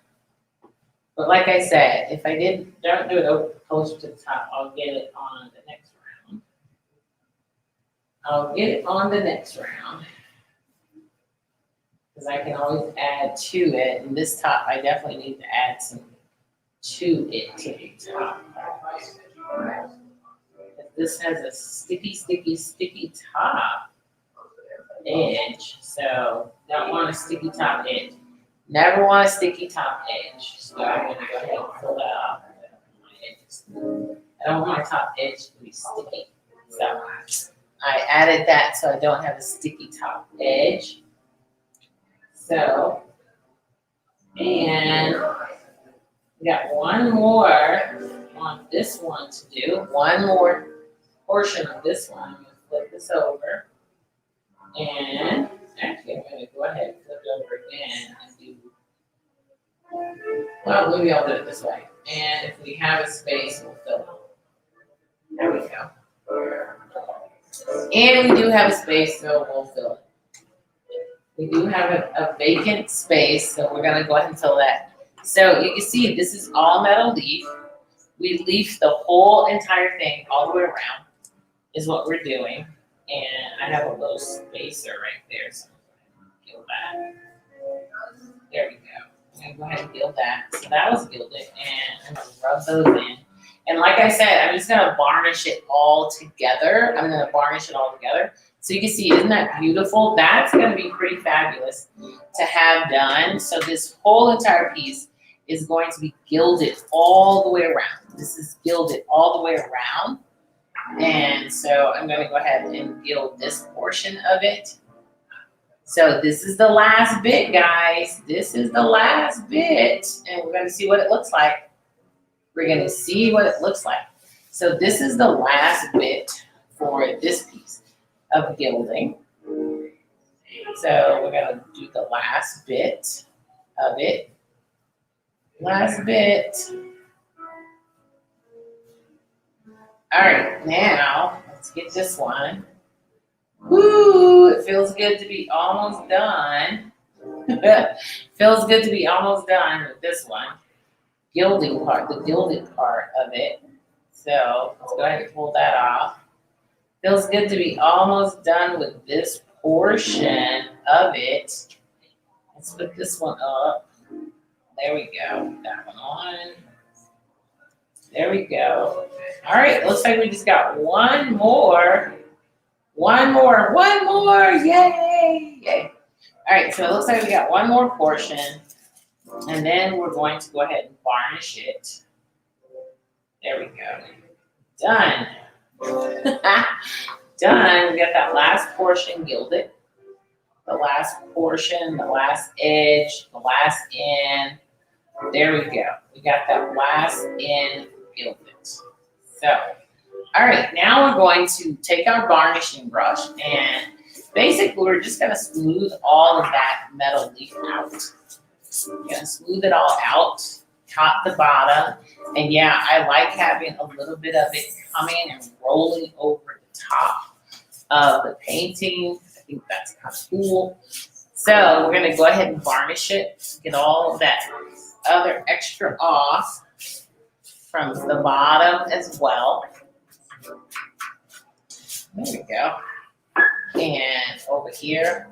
But like I said, if I don't do it over closer to the top, I'll get it on the next round. I'll get it on the next round. Because I can always add to it. And this top, I definitely need to add some to it to the top. This has a sticky top edge. So don't want a sticky top edge. Never want a sticky top edge. So I'm going to go ahead and pull that off. I don't want my top edge to be sticky. So I added that so I don't have a sticky top edge. So, and we got one more on this one to do. One more portion of this one. I'm going to flip this over. And actually, I'm going to go ahead and flip it over again and do, well, maybe I'll do it this way. And if we have a space, we'll fill it. There we go. And we do have a space, so we'll fill it. We do have a vacant space, so we're gonna go ahead and fill that. So you can see this is all metal leaf. We leaf the whole entire thing all the way around is what we're doing. And I have a little spacer right there, so I'm gonna gild that. There we go. I'm gonna go ahead and gild that. So that was gilded, and I'm gonna rub those in. And like I said, I'm just gonna varnish it all together. I'm gonna varnish it all together. So you can see, isn't that beautiful? That's gonna be pretty fabulous to have done. So this whole entire piece is going to be gilded all the way around. This is gilded all the way around. And so I'm gonna go ahead and gild this portion of it. So this is the last bit, guys. This is the last bit. And we're gonna see what it looks like. We're gonna see what it looks like. So this is the last bit for this piece of gilding. So we're gonna do the last bit of it. Last bit. All right, now let's get this one. Woo, it feels good to be almost done. Feels good to be almost done with this one. Gilding part, the gilded part of it. So let's go ahead and pull that off. Feels good to be almost done with this portion of it. Let's put this one up. There we go. That one on. There we go. All right, looks like we just got one more. One more. Yay! Yay. All right, so it looks like we got one more portion. And then we're going to go ahead and varnish it. There we go. Done. Done. We got that last portion gilded. The last portion, the last edge, the last end. There we go. We got that last end gilded. So, all right, now we're going to take our varnishing brush and basically we're just gonna smooth all of that metal leaf out. We're gonna smooth it all out, top to bottom. And yeah, I like having a little bit of it coming and rolling over the top of the painting. I think that's kind of cool. So we're gonna go ahead and varnish it, get all of that other extra off from the bottom as well. There we go. And over here,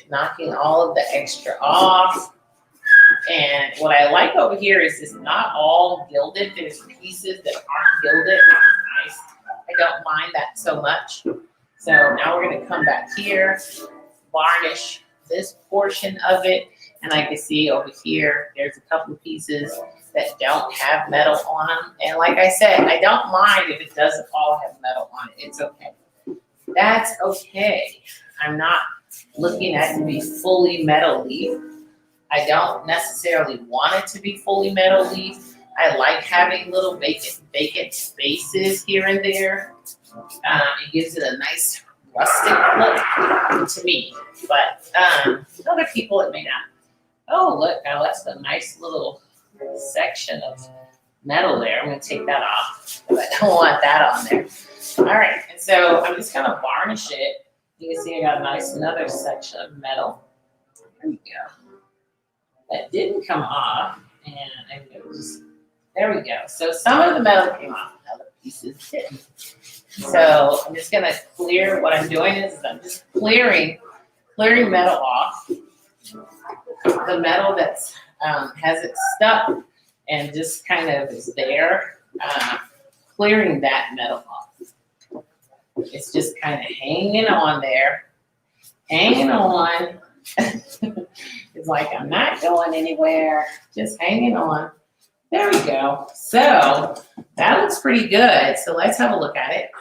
knocking all of the extra off. And what I like over here is it's not all gilded. There's pieces that aren't gilded, which is nice. I don't mind that so much. So now we're gonna come back here, varnish this portion of it. And I can see over here, there's a couple of pieces that don't have metal on them. And like I said, I don't mind if it doesn't all have metal on it. It's okay. That's okay. I'm not looking at it to be fully metal leaf. I don't necessarily want it to be fully metal leaf. I like having little vacant spaces here and there. It gives it a nice rustic look to me, but other people it may not. Oh, look, I left a nice little section of metal there. I'm gonna take that off, but I don't want that on there. All right, and so I'm just gonna varnish it. You can see I got a nice another section of metal. There we go. That didn't come off, and it was, there we go. So some of the metal came off, other pieces didn't. So I'm just gonna clear, what I'm doing is I'm just clearing metal off. The metal that's has it stuck and just kind of is there, clearing that metal off. It's just kind of hanging on there, hanging on. It's like I'm not going anywhere, just hanging on. There we go. So that looks pretty good. So let's have a look at it.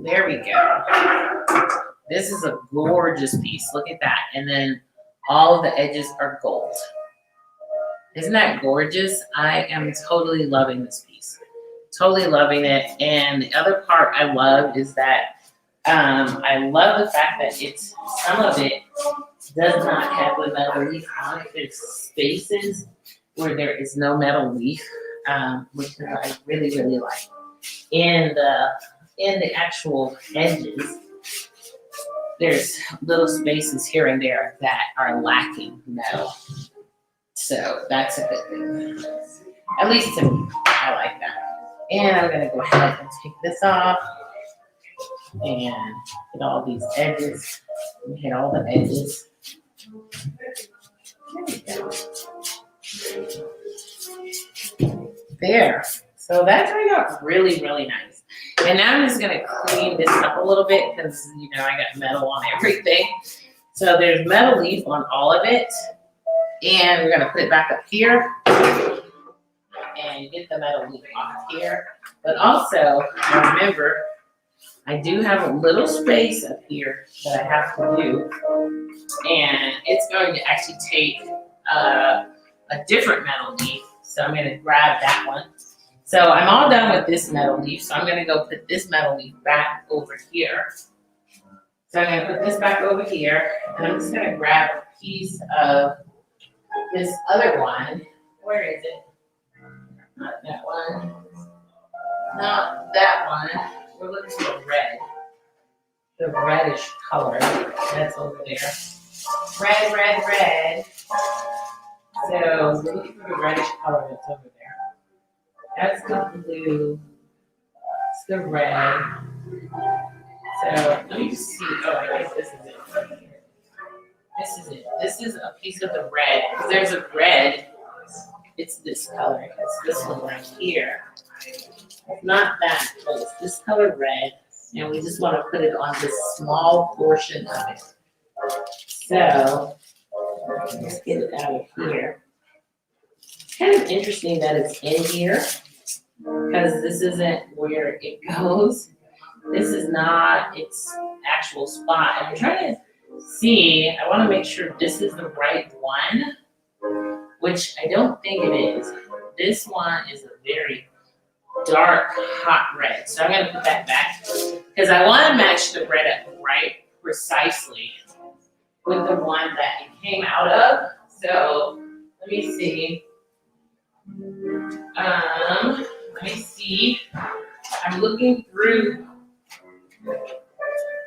There we go. This is a gorgeous piece. Look at that. And then all of the edges are gold. Isn't that gorgeous? I am totally loving this piece. Totally loving it. And the other part I love is that I love the fact that it's, some of it does not have the metal leaf on it. There's spaces where there is no metal leaf, which I really, really like. In the actual edges, there's little spaces here and there that are lacking metal. So that's a good thing. At least to me, I like that. And I'm gonna go ahead and take this off and get all these edges, and hit all the edges. There we go. There. So that turned out really, really nice. And now I'm just gonna clean this up a little bit because, you know, I got metal on everything. So there's metal leaf on all of it. And we're gonna put it back up here and get the metal leaf off here. But also, remember, I do have a little space up here that I have to do. And it's going to actually take a different metal leaf. So I'm gonna grab that one. So I'm all done with this metal leaf. So I'm gonna go put this metal leaf back over here. So I'm gonna put this back over here. And I'm just gonna grab a piece of this other one. Where is it? Not that one. Not that one. We're looking for the red. The reddish color. That's over there. Red, red, red. So we're looking for the reddish color that's over there. That's the blue. It's the red. So let me just see. Oh, I guess this is it. This is it. This is a piece of the red. Because there's a red. It's this color. It's this one right here. It's not that, but it's this color red. And we just want to put it on this small portion of it. So let's get it out of here. It's kind of interesting that it's in here because this isn't where it goes. This is not its actual spot. I'm trying to see, I want to make sure this is the right one, which I don't think it is. This one is a very dark, hot red. So I'm going to put that back because I want to match the red up right precisely with the one that it came out of. So let me see. Let me see. I'm looking through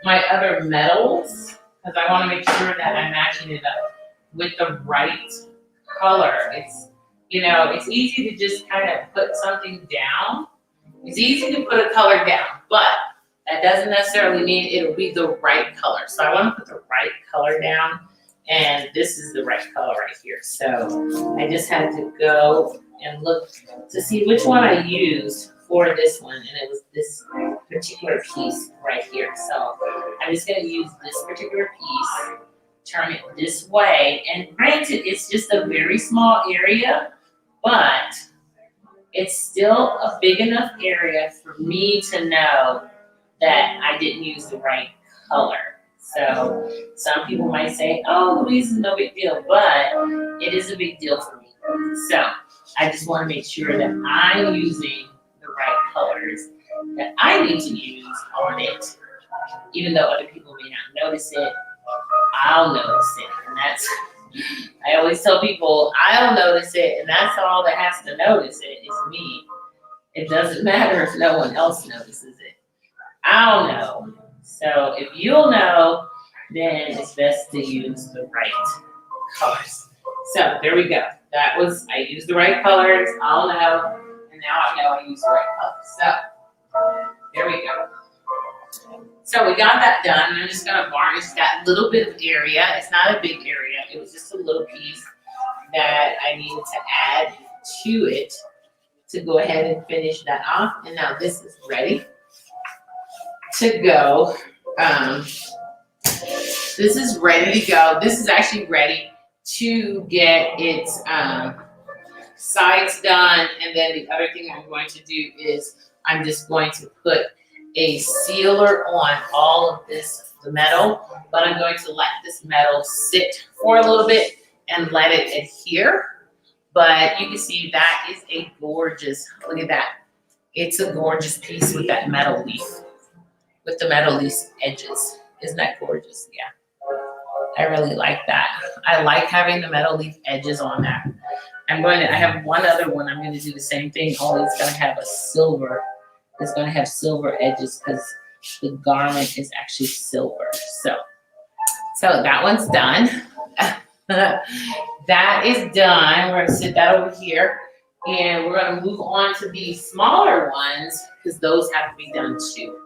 my other metals because I want to make sure that I'm matching it up with the right color. It's, you know, it's easy to just kind of put something down. It's easy to put a color down, but that doesn't necessarily mean it'll be the right color. So I want to put the right color down, and this is the right color right here. So I just had to go and look to see which one I used for this one, and it was this particular piece right here. So I'm just gonna use this particular piece, turn it this way, and granted, it's just a very small area, but it's still a big enough area for me to know that I didn't use the right color. So some people might say, oh, Louise is no big deal, but it is a big deal for me. So I just want to make sure that I'm using the right colors that I need to use on it. Even though other people may not notice it, I'll notice it. And that's, I always tell people, I'll notice it, and that's all that has to notice it is me. It doesn't matter if no one else notices it. I'll know. So if you'll know, then it's best to use the right colors. So there we go. That was, I used the right colors, I'll know, and now I know I used the right colors. So there we go. So we got that done, and I'm just gonna varnish that little bit of area. It's not a big area, it was just a little piece that I needed to add to it to go ahead and finish that off. And now this is ready to go. This is ready to go. This is actually ready to get its sides done. And then the other thing I'm going to do is I'm just going to put a sealer on all of this, the metal, but I'm going to let this metal sit for a little bit and let it adhere. But you can see that is a gorgeous, look at that. It's a gorgeous piece with that metal leaf, with the metal leaf edges. Isn't that gorgeous? Yeah. I really like that. I like having the metal leaf edges on that. I have one other one. I'm going to do the same thing, only it's going to have a silver. It's going to have silver edges because the garment is actually silver. So that one's done. That is done. We're going to sit that over here. And we're going to move on to the smaller ones because those have to be done too.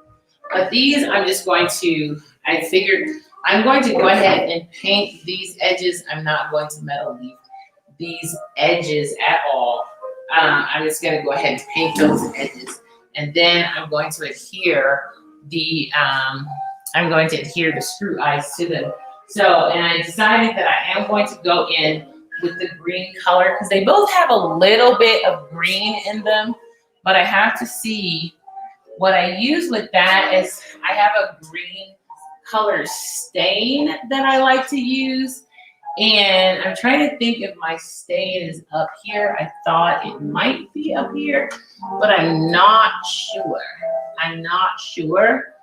But these, I'm just going to, I figured I'm going to go ahead and paint these edges. I'm not going to metal leaf these edges at all. I'm just going to go ahead and paint those edges. And then I'm going to adhere the, screw eyes to them. So, and I decided that I am going to go in with the green color because they both have a little bit of green in them, but I have to see what I use with that is I have a green color stain that I like to use. And I'm trying to think if my stain is up here. I thought it might be up here, but I'm not sure. I'm not sure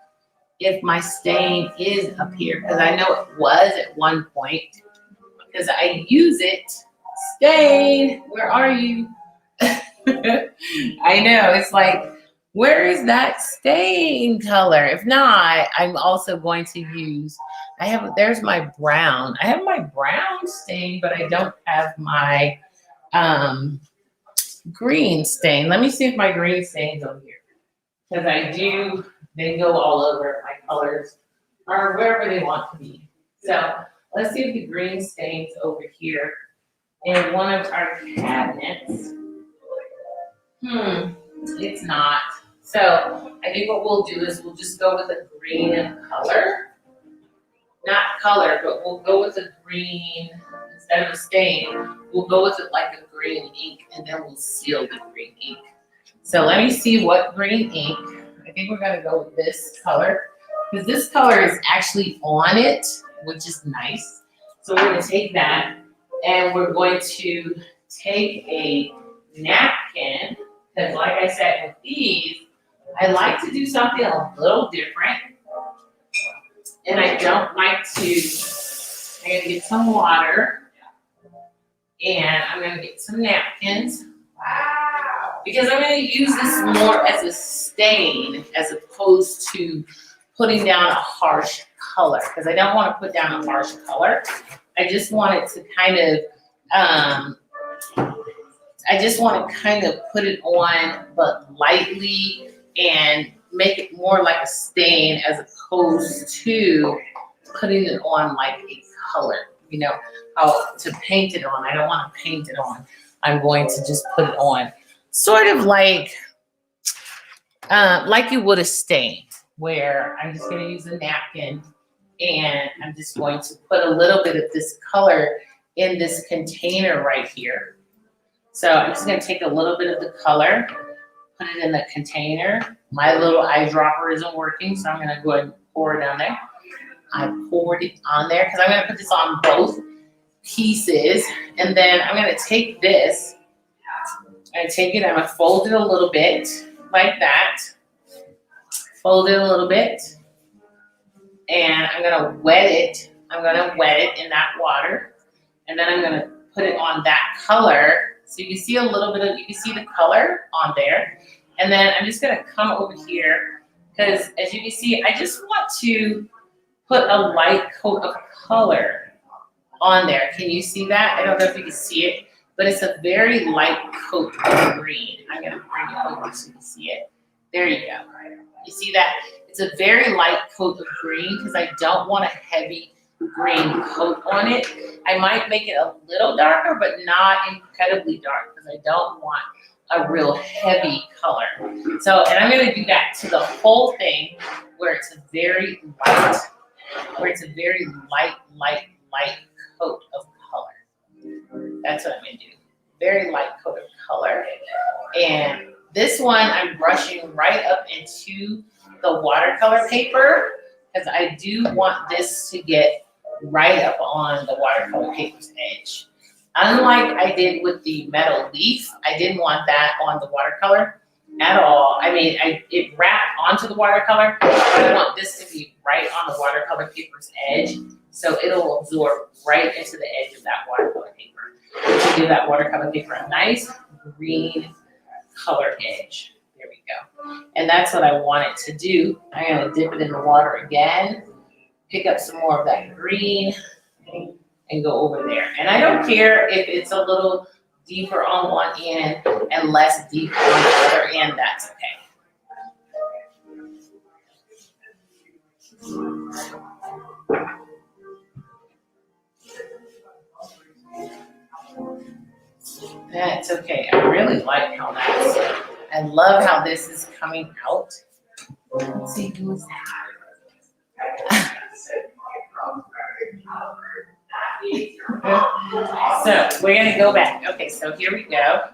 if my stain is up here because I know it was at one point because I use it. Stain, where are you? I know, it's like, where is that stain color? If not, I'm also going to use, there's my brown. I have my brown stain, but I don't have my green stain. Let me see if my green stain's over here. Because they go all over. My colors are wherever they want to be. So let's see if the green stain's over here in one of our cabinets. It's not. So I think what we'll do is we'll just go with a green color. Not color, but we'll go with a green, instead of a stain, we'll go with it like a green ink, and then we'll seal the green ink. So let me see what green ink. I think we're gonna go with this color, because this color is actually on it, which is nice. So we're gonna take that, and we're going to take a napkin, because like I said, with these, I like to do something a little different. And I don't like to, I'm gonna get some water, and I'm gonna get some napkins. Wow. Because I'm gonna use this more as a stain as opposed to putting down a harsh color. Because I don't want to put down a harsh color. I just want it to kind of, put it on, but lightly, and make it more like a stain as opposed to putting it on like a color. You know, how to paint it on. I don't want to paint it on. I'm going to just put it on. Sort of like, like you would a stain, where I'm just gonna use a napkin and I'm just going to put a little bit of this color in this container right here. So I'm just gonna take a little bit of the color, put it in the container. My little eyedropper isn't working, so I'm gonna go ahead and pour it down there. I poured it on there because I'm gonna put this on both pieces, and then I'm gonna take this, I'm gonna fold it a little bit like that. Fold it a little bit, and I'm gonna wet it. I'm gonna wet it in that water, and then I'm gonna put it on that color. So you can see a little bit of, you can see the color on there. And then I'm just gonna come over here, because as you can see, I just want to put a light coat of color on there. Can you see that? I don't know if you can see it, but it's a very light coat of green. I'm gonna bring it over so you can see it. There you go. You see that? It's a very light coat of green because I don't want a heavy green coat on it. I might make it a little darker, but not incredibly dark because I don't want a real heavy color. So, and I'm gonna do that to the whole thing where it's a very light, light coat of color. That's what I'm gonna do. Very light coat of color. And this one I'm brushing right up into the watercolor paper because I do want this to get right up on the watercolor paper's edge. Unlike I did with the metal leaf, I didn't want that on the watercolor at all. I mean, it wrapped onto the watercolor, but I want this to be right on the watercolor paper's edge, so it'll absorb right into the edge of that watercolor paper, to give that watercolor paper a nice green color edge. There we go. And that's what I want it to do. I'm gonna dip it in the water again, pick up some more of that green, and go over there. And I don't care if it's a little deeper on one end and less deep on the other end, that's okay. That's okay. I really like how that's, I love how this is coming out. Let's see, who's that? So we're gonna go back. Okay, so here we go.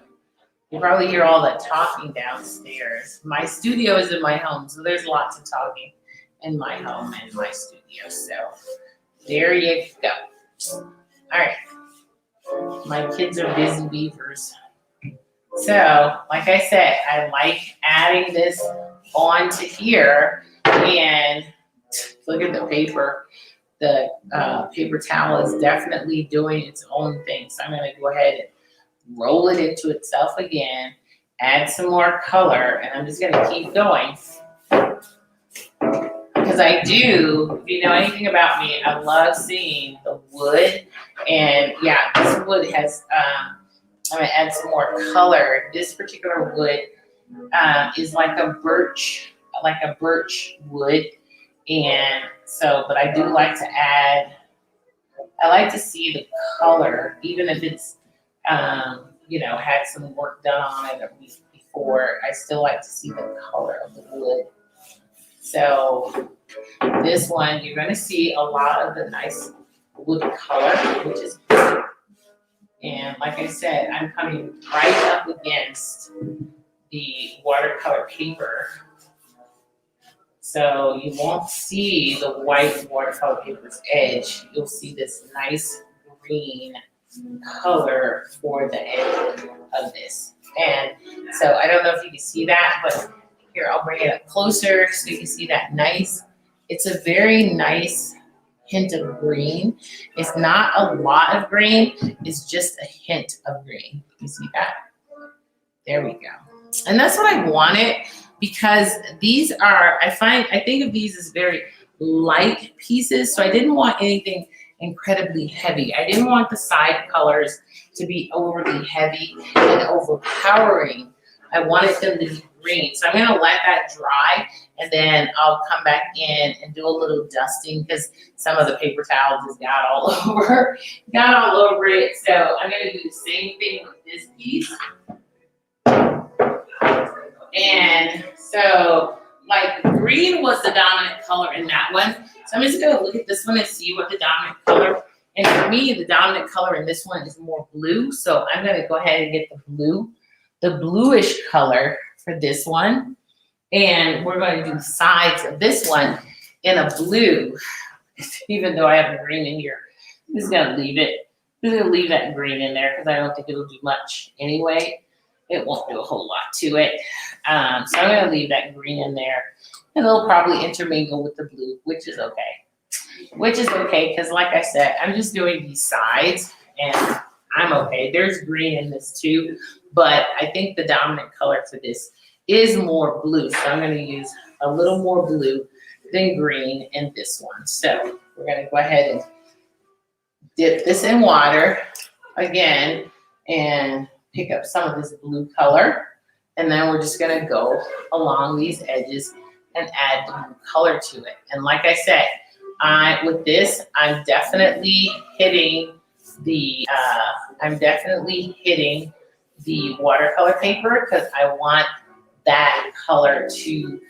You probably hear all the talking downstairs. My studio is in my home, so there's lots of talking in my home and my studio. So there you go. All right. My kids are busy beavers. So, like I said, I like adding this onto here, and look at the paper. The paper towel is definitely doing its own thing. So I'm gonna go ahead and roll it into itself again, add some more color, and I'm just gonna keep going. Because I do, if you know anything about me, I love seeing the wood. And yeah, this wood has, I'm gonna add some more color. This particular wood is like a birch wood. And so, but I do like to add, I like to see the color, even if it's, you know, had some work done on it before, I still like to see the color of the wood. So this one, you're gonna see a lot of the nice wood color, which is good. And like I said, I'm coming right up against the watercolor paper. So you won't see the white watercolor paper's edge. You'll see this nice green color for the edge of this. And so I don't know if you can see that, but here, I'll bring it up closer so you can see that nice. It's a very nice hint of green. It's not a lot of green, it's just a hint of green. You see that? There we go. And that's what I wanted, because these are, I think of these as very light pieces, so I didn't want anything incredibly heavy. I didn't want the side colors to be overly heavy and overpowering. I wanted them to be green. So I'm gonna let that dry, and then I'll come back in and do a little dusting because some of the paper towels just got all over it. So I'm gonna do the same thing with this piece. And So like green was the dominant color in that one. So I'm just gonna look at this one and see what the dominant color. And for me, the dominant color in this one is more blue. So I'm gonna go ahead and get the bluish color for this one. And we're going to do the sides of this one in a blue, even though I have a green in here. I'm just gonna leave it. I'm just gonna leave that green in there because I don't think it'll do much anyway. It won't do a whole lot to it. So I'm gonna leave that green in there. And it'll probably intermingle with the blue, which is okay. Which is okay, because like I said, I'm just doing these sides and I'm okay. There's green in this too, but I think the dominant color for this is more blue. So I'm gonna use a little more blue than green in this one. So we're gonna go ahead and dip this in water again and pick up some of this blue color. And then we're just gonna go along these edges and add the blue color to it. And like I said, with this, I'm definitely hitting the watercolor paper because I want that color to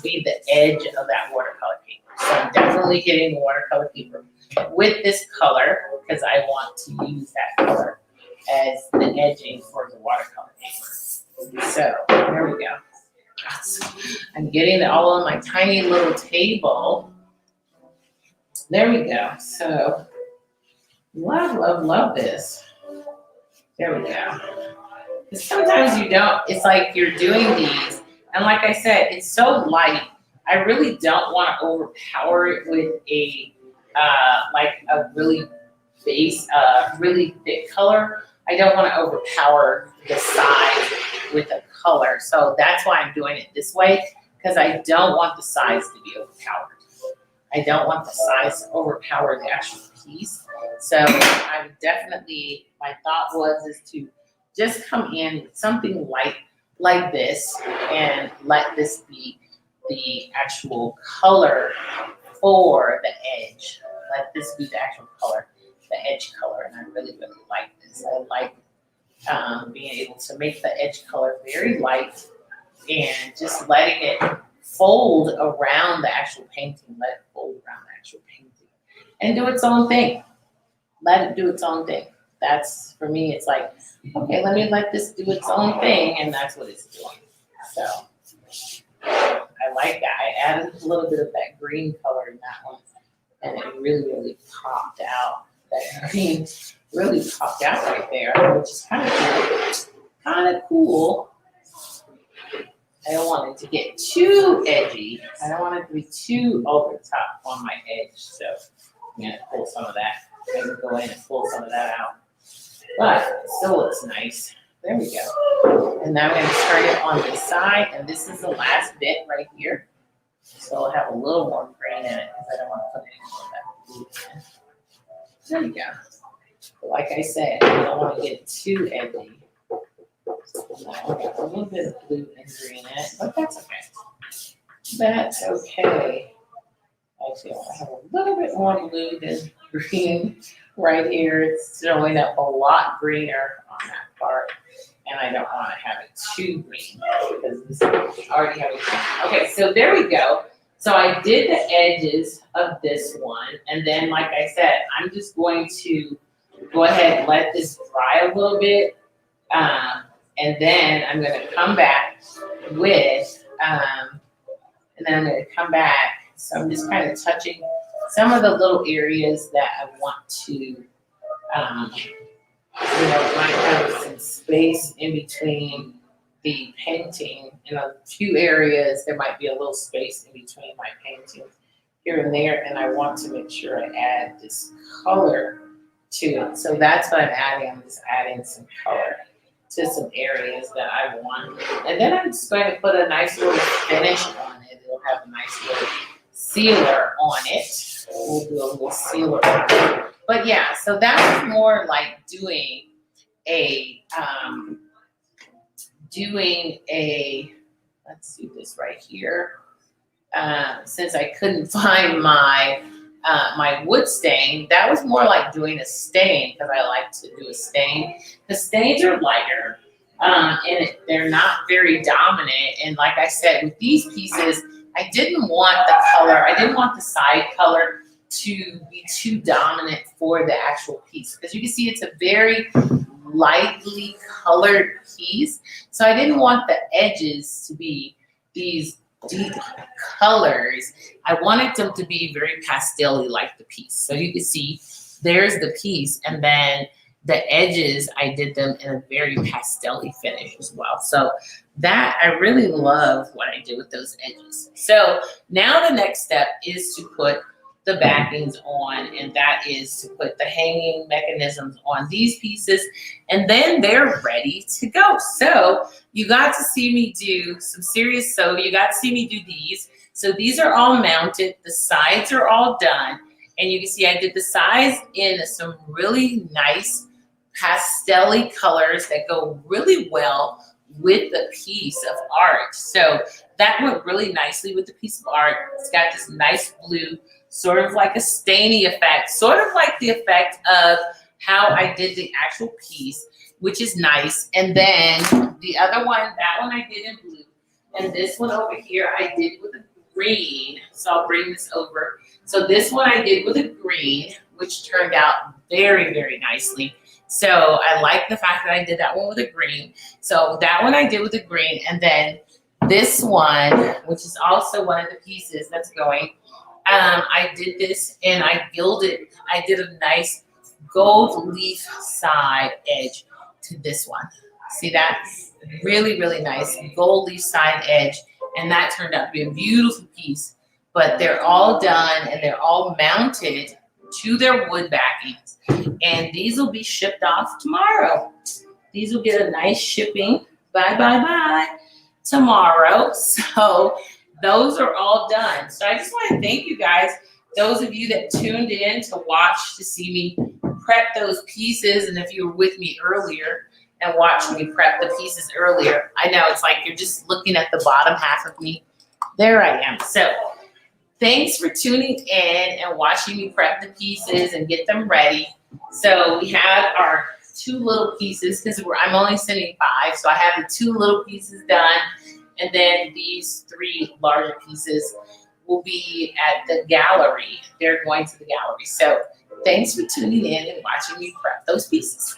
be the edge of that watercolor paper. So I'm definitely hitting the watercolor paper with this color because I want to use that color as the edging for the watercolor paper. So there we go. I'm getting it all on my tiny little table. There we go. So love this. There we go. Sometimes you don't, it's like you're doing these, and like I said, it's so light. I really don't want to overpower it with a really really thick color. I don't want to overpower the sides with a color. So that's why I'm doing it this way, because I don't want the sides to be overpowered. I don't want the sides to overpower the actual piece. So I'm definitely, my thought is to just come in with something light like this and let this be the actual color for the edge. Let this be the actual color, the edge color. And I really like this. I like being able to make the edge color very light and just letting it fold around the actual painting. Let it fold around the actual painting and do its own thing. Let it do its own thing. That's, for me, it's like, okay, let this do its own thing, and that's what it's doing. So I like that. I added a little bit of that green color in that one, and it really popped out. That green really popped out right there, which is kind of cool. I don't want it to get too edgy. I don't want it to be too over the top on my edge. So I'm gonna pull some of that. I'm gonna go in and pull some of that out. But it still looks nice. There we go. And now I'm gonna turn it on this side, and this is the last bit right here. So I'll have a little more green in it because I don't want to put any more of that blue in. There you go. But like I said, I don't want to get too edgy. Now I got a little bit of blue and green in it, but that's okay. That's okay. Actually, I want to have a little bit more blue than green right here. It's showing up a lot greener on that part, and I don't want to have it too green because this is already having green. Okay, so there we go. So I did the edges of this one, and then like I said, I'm just going to go ahead and let this dry a little bit, and then I'm going to come back with, so I'm just kind of touching some of the little areas that I want to, might have some space in between the painting. In a few areas, there might be a little space in between my paintings here and there, and I want to make sure I add this color to it. So that's what I'm adding. I'm just adding some color to some areas that I want. And then I'm just going to put a nice little finish on it. It'll have a nice little sealer on it. We'll do a little sealer on it. But yeah, so that was more like doing a, let's do this right here. Since I couldn't find my my wood stain, that was more like doing a stain because I like to do a stain. The stains are lighter. they're not very dominant. And like I said, with these pieces, I didn't want the color, I didn't want the side color to be too dominant for the actual piece. Because you can see it's a very lightly colored piece. So I didn't want the edges to be these deep colors. I wanted them to be very pastel-y like the piece. So you can see there's the piece, and then the edges, I did them in a very pastel-y finish as well. So that, I really love what I did with those edges. So now the next step is to put the backings on, and that is to put the hanging mechanisms on these pieces, and then they're ready to go. So you got to see me do some serious sewing. You got to see me do these. So these are all mounted. The sides are all done. And you can see I did the sides in some really nice pastel-y colors that go really well with the piece of art. So that went really nicely with the piece of art. It's got this nice blue, sort of like a stainy effect, sort of like the effect of how I did the actual piece, which is nice. And then the other one, that one I did in blue. And this one over here I did with a green. So I'll bring this over. So this one I did with a green, which turned out very, very nicely. So I like the fact that I did that one with a green. So that one I did with a green. And then this one, which is also one of the pieces that's going, I did this and I gilded. I did a nice gold leaf side edge to this one. See that? Really, really nice gold leaf side edge. And that turned out to be a beautiful piece. But they're all done and they're all mounted to their wood backings. And these will be shipped off tomorrow. These will get a nice shipping, bye, tomorrow. So those are all done. So I just want to thank you guys, those of you that tuned in to watch, to see me prep those pieces. And if you were with me earlier and watched me prep the pieces earlier, I know it's like you're just looking at the bottom half of me. There I am. So thanks for tuning in and watching me prep the pieces and get them ready. So we have our 2 little pieces, because I'm only sending 5. So I have the 2 little pieces done. And then these 3 larger pieces will be at the gallery. They're going to the gallery. So thanks for tuning in and watching me prep those pieces.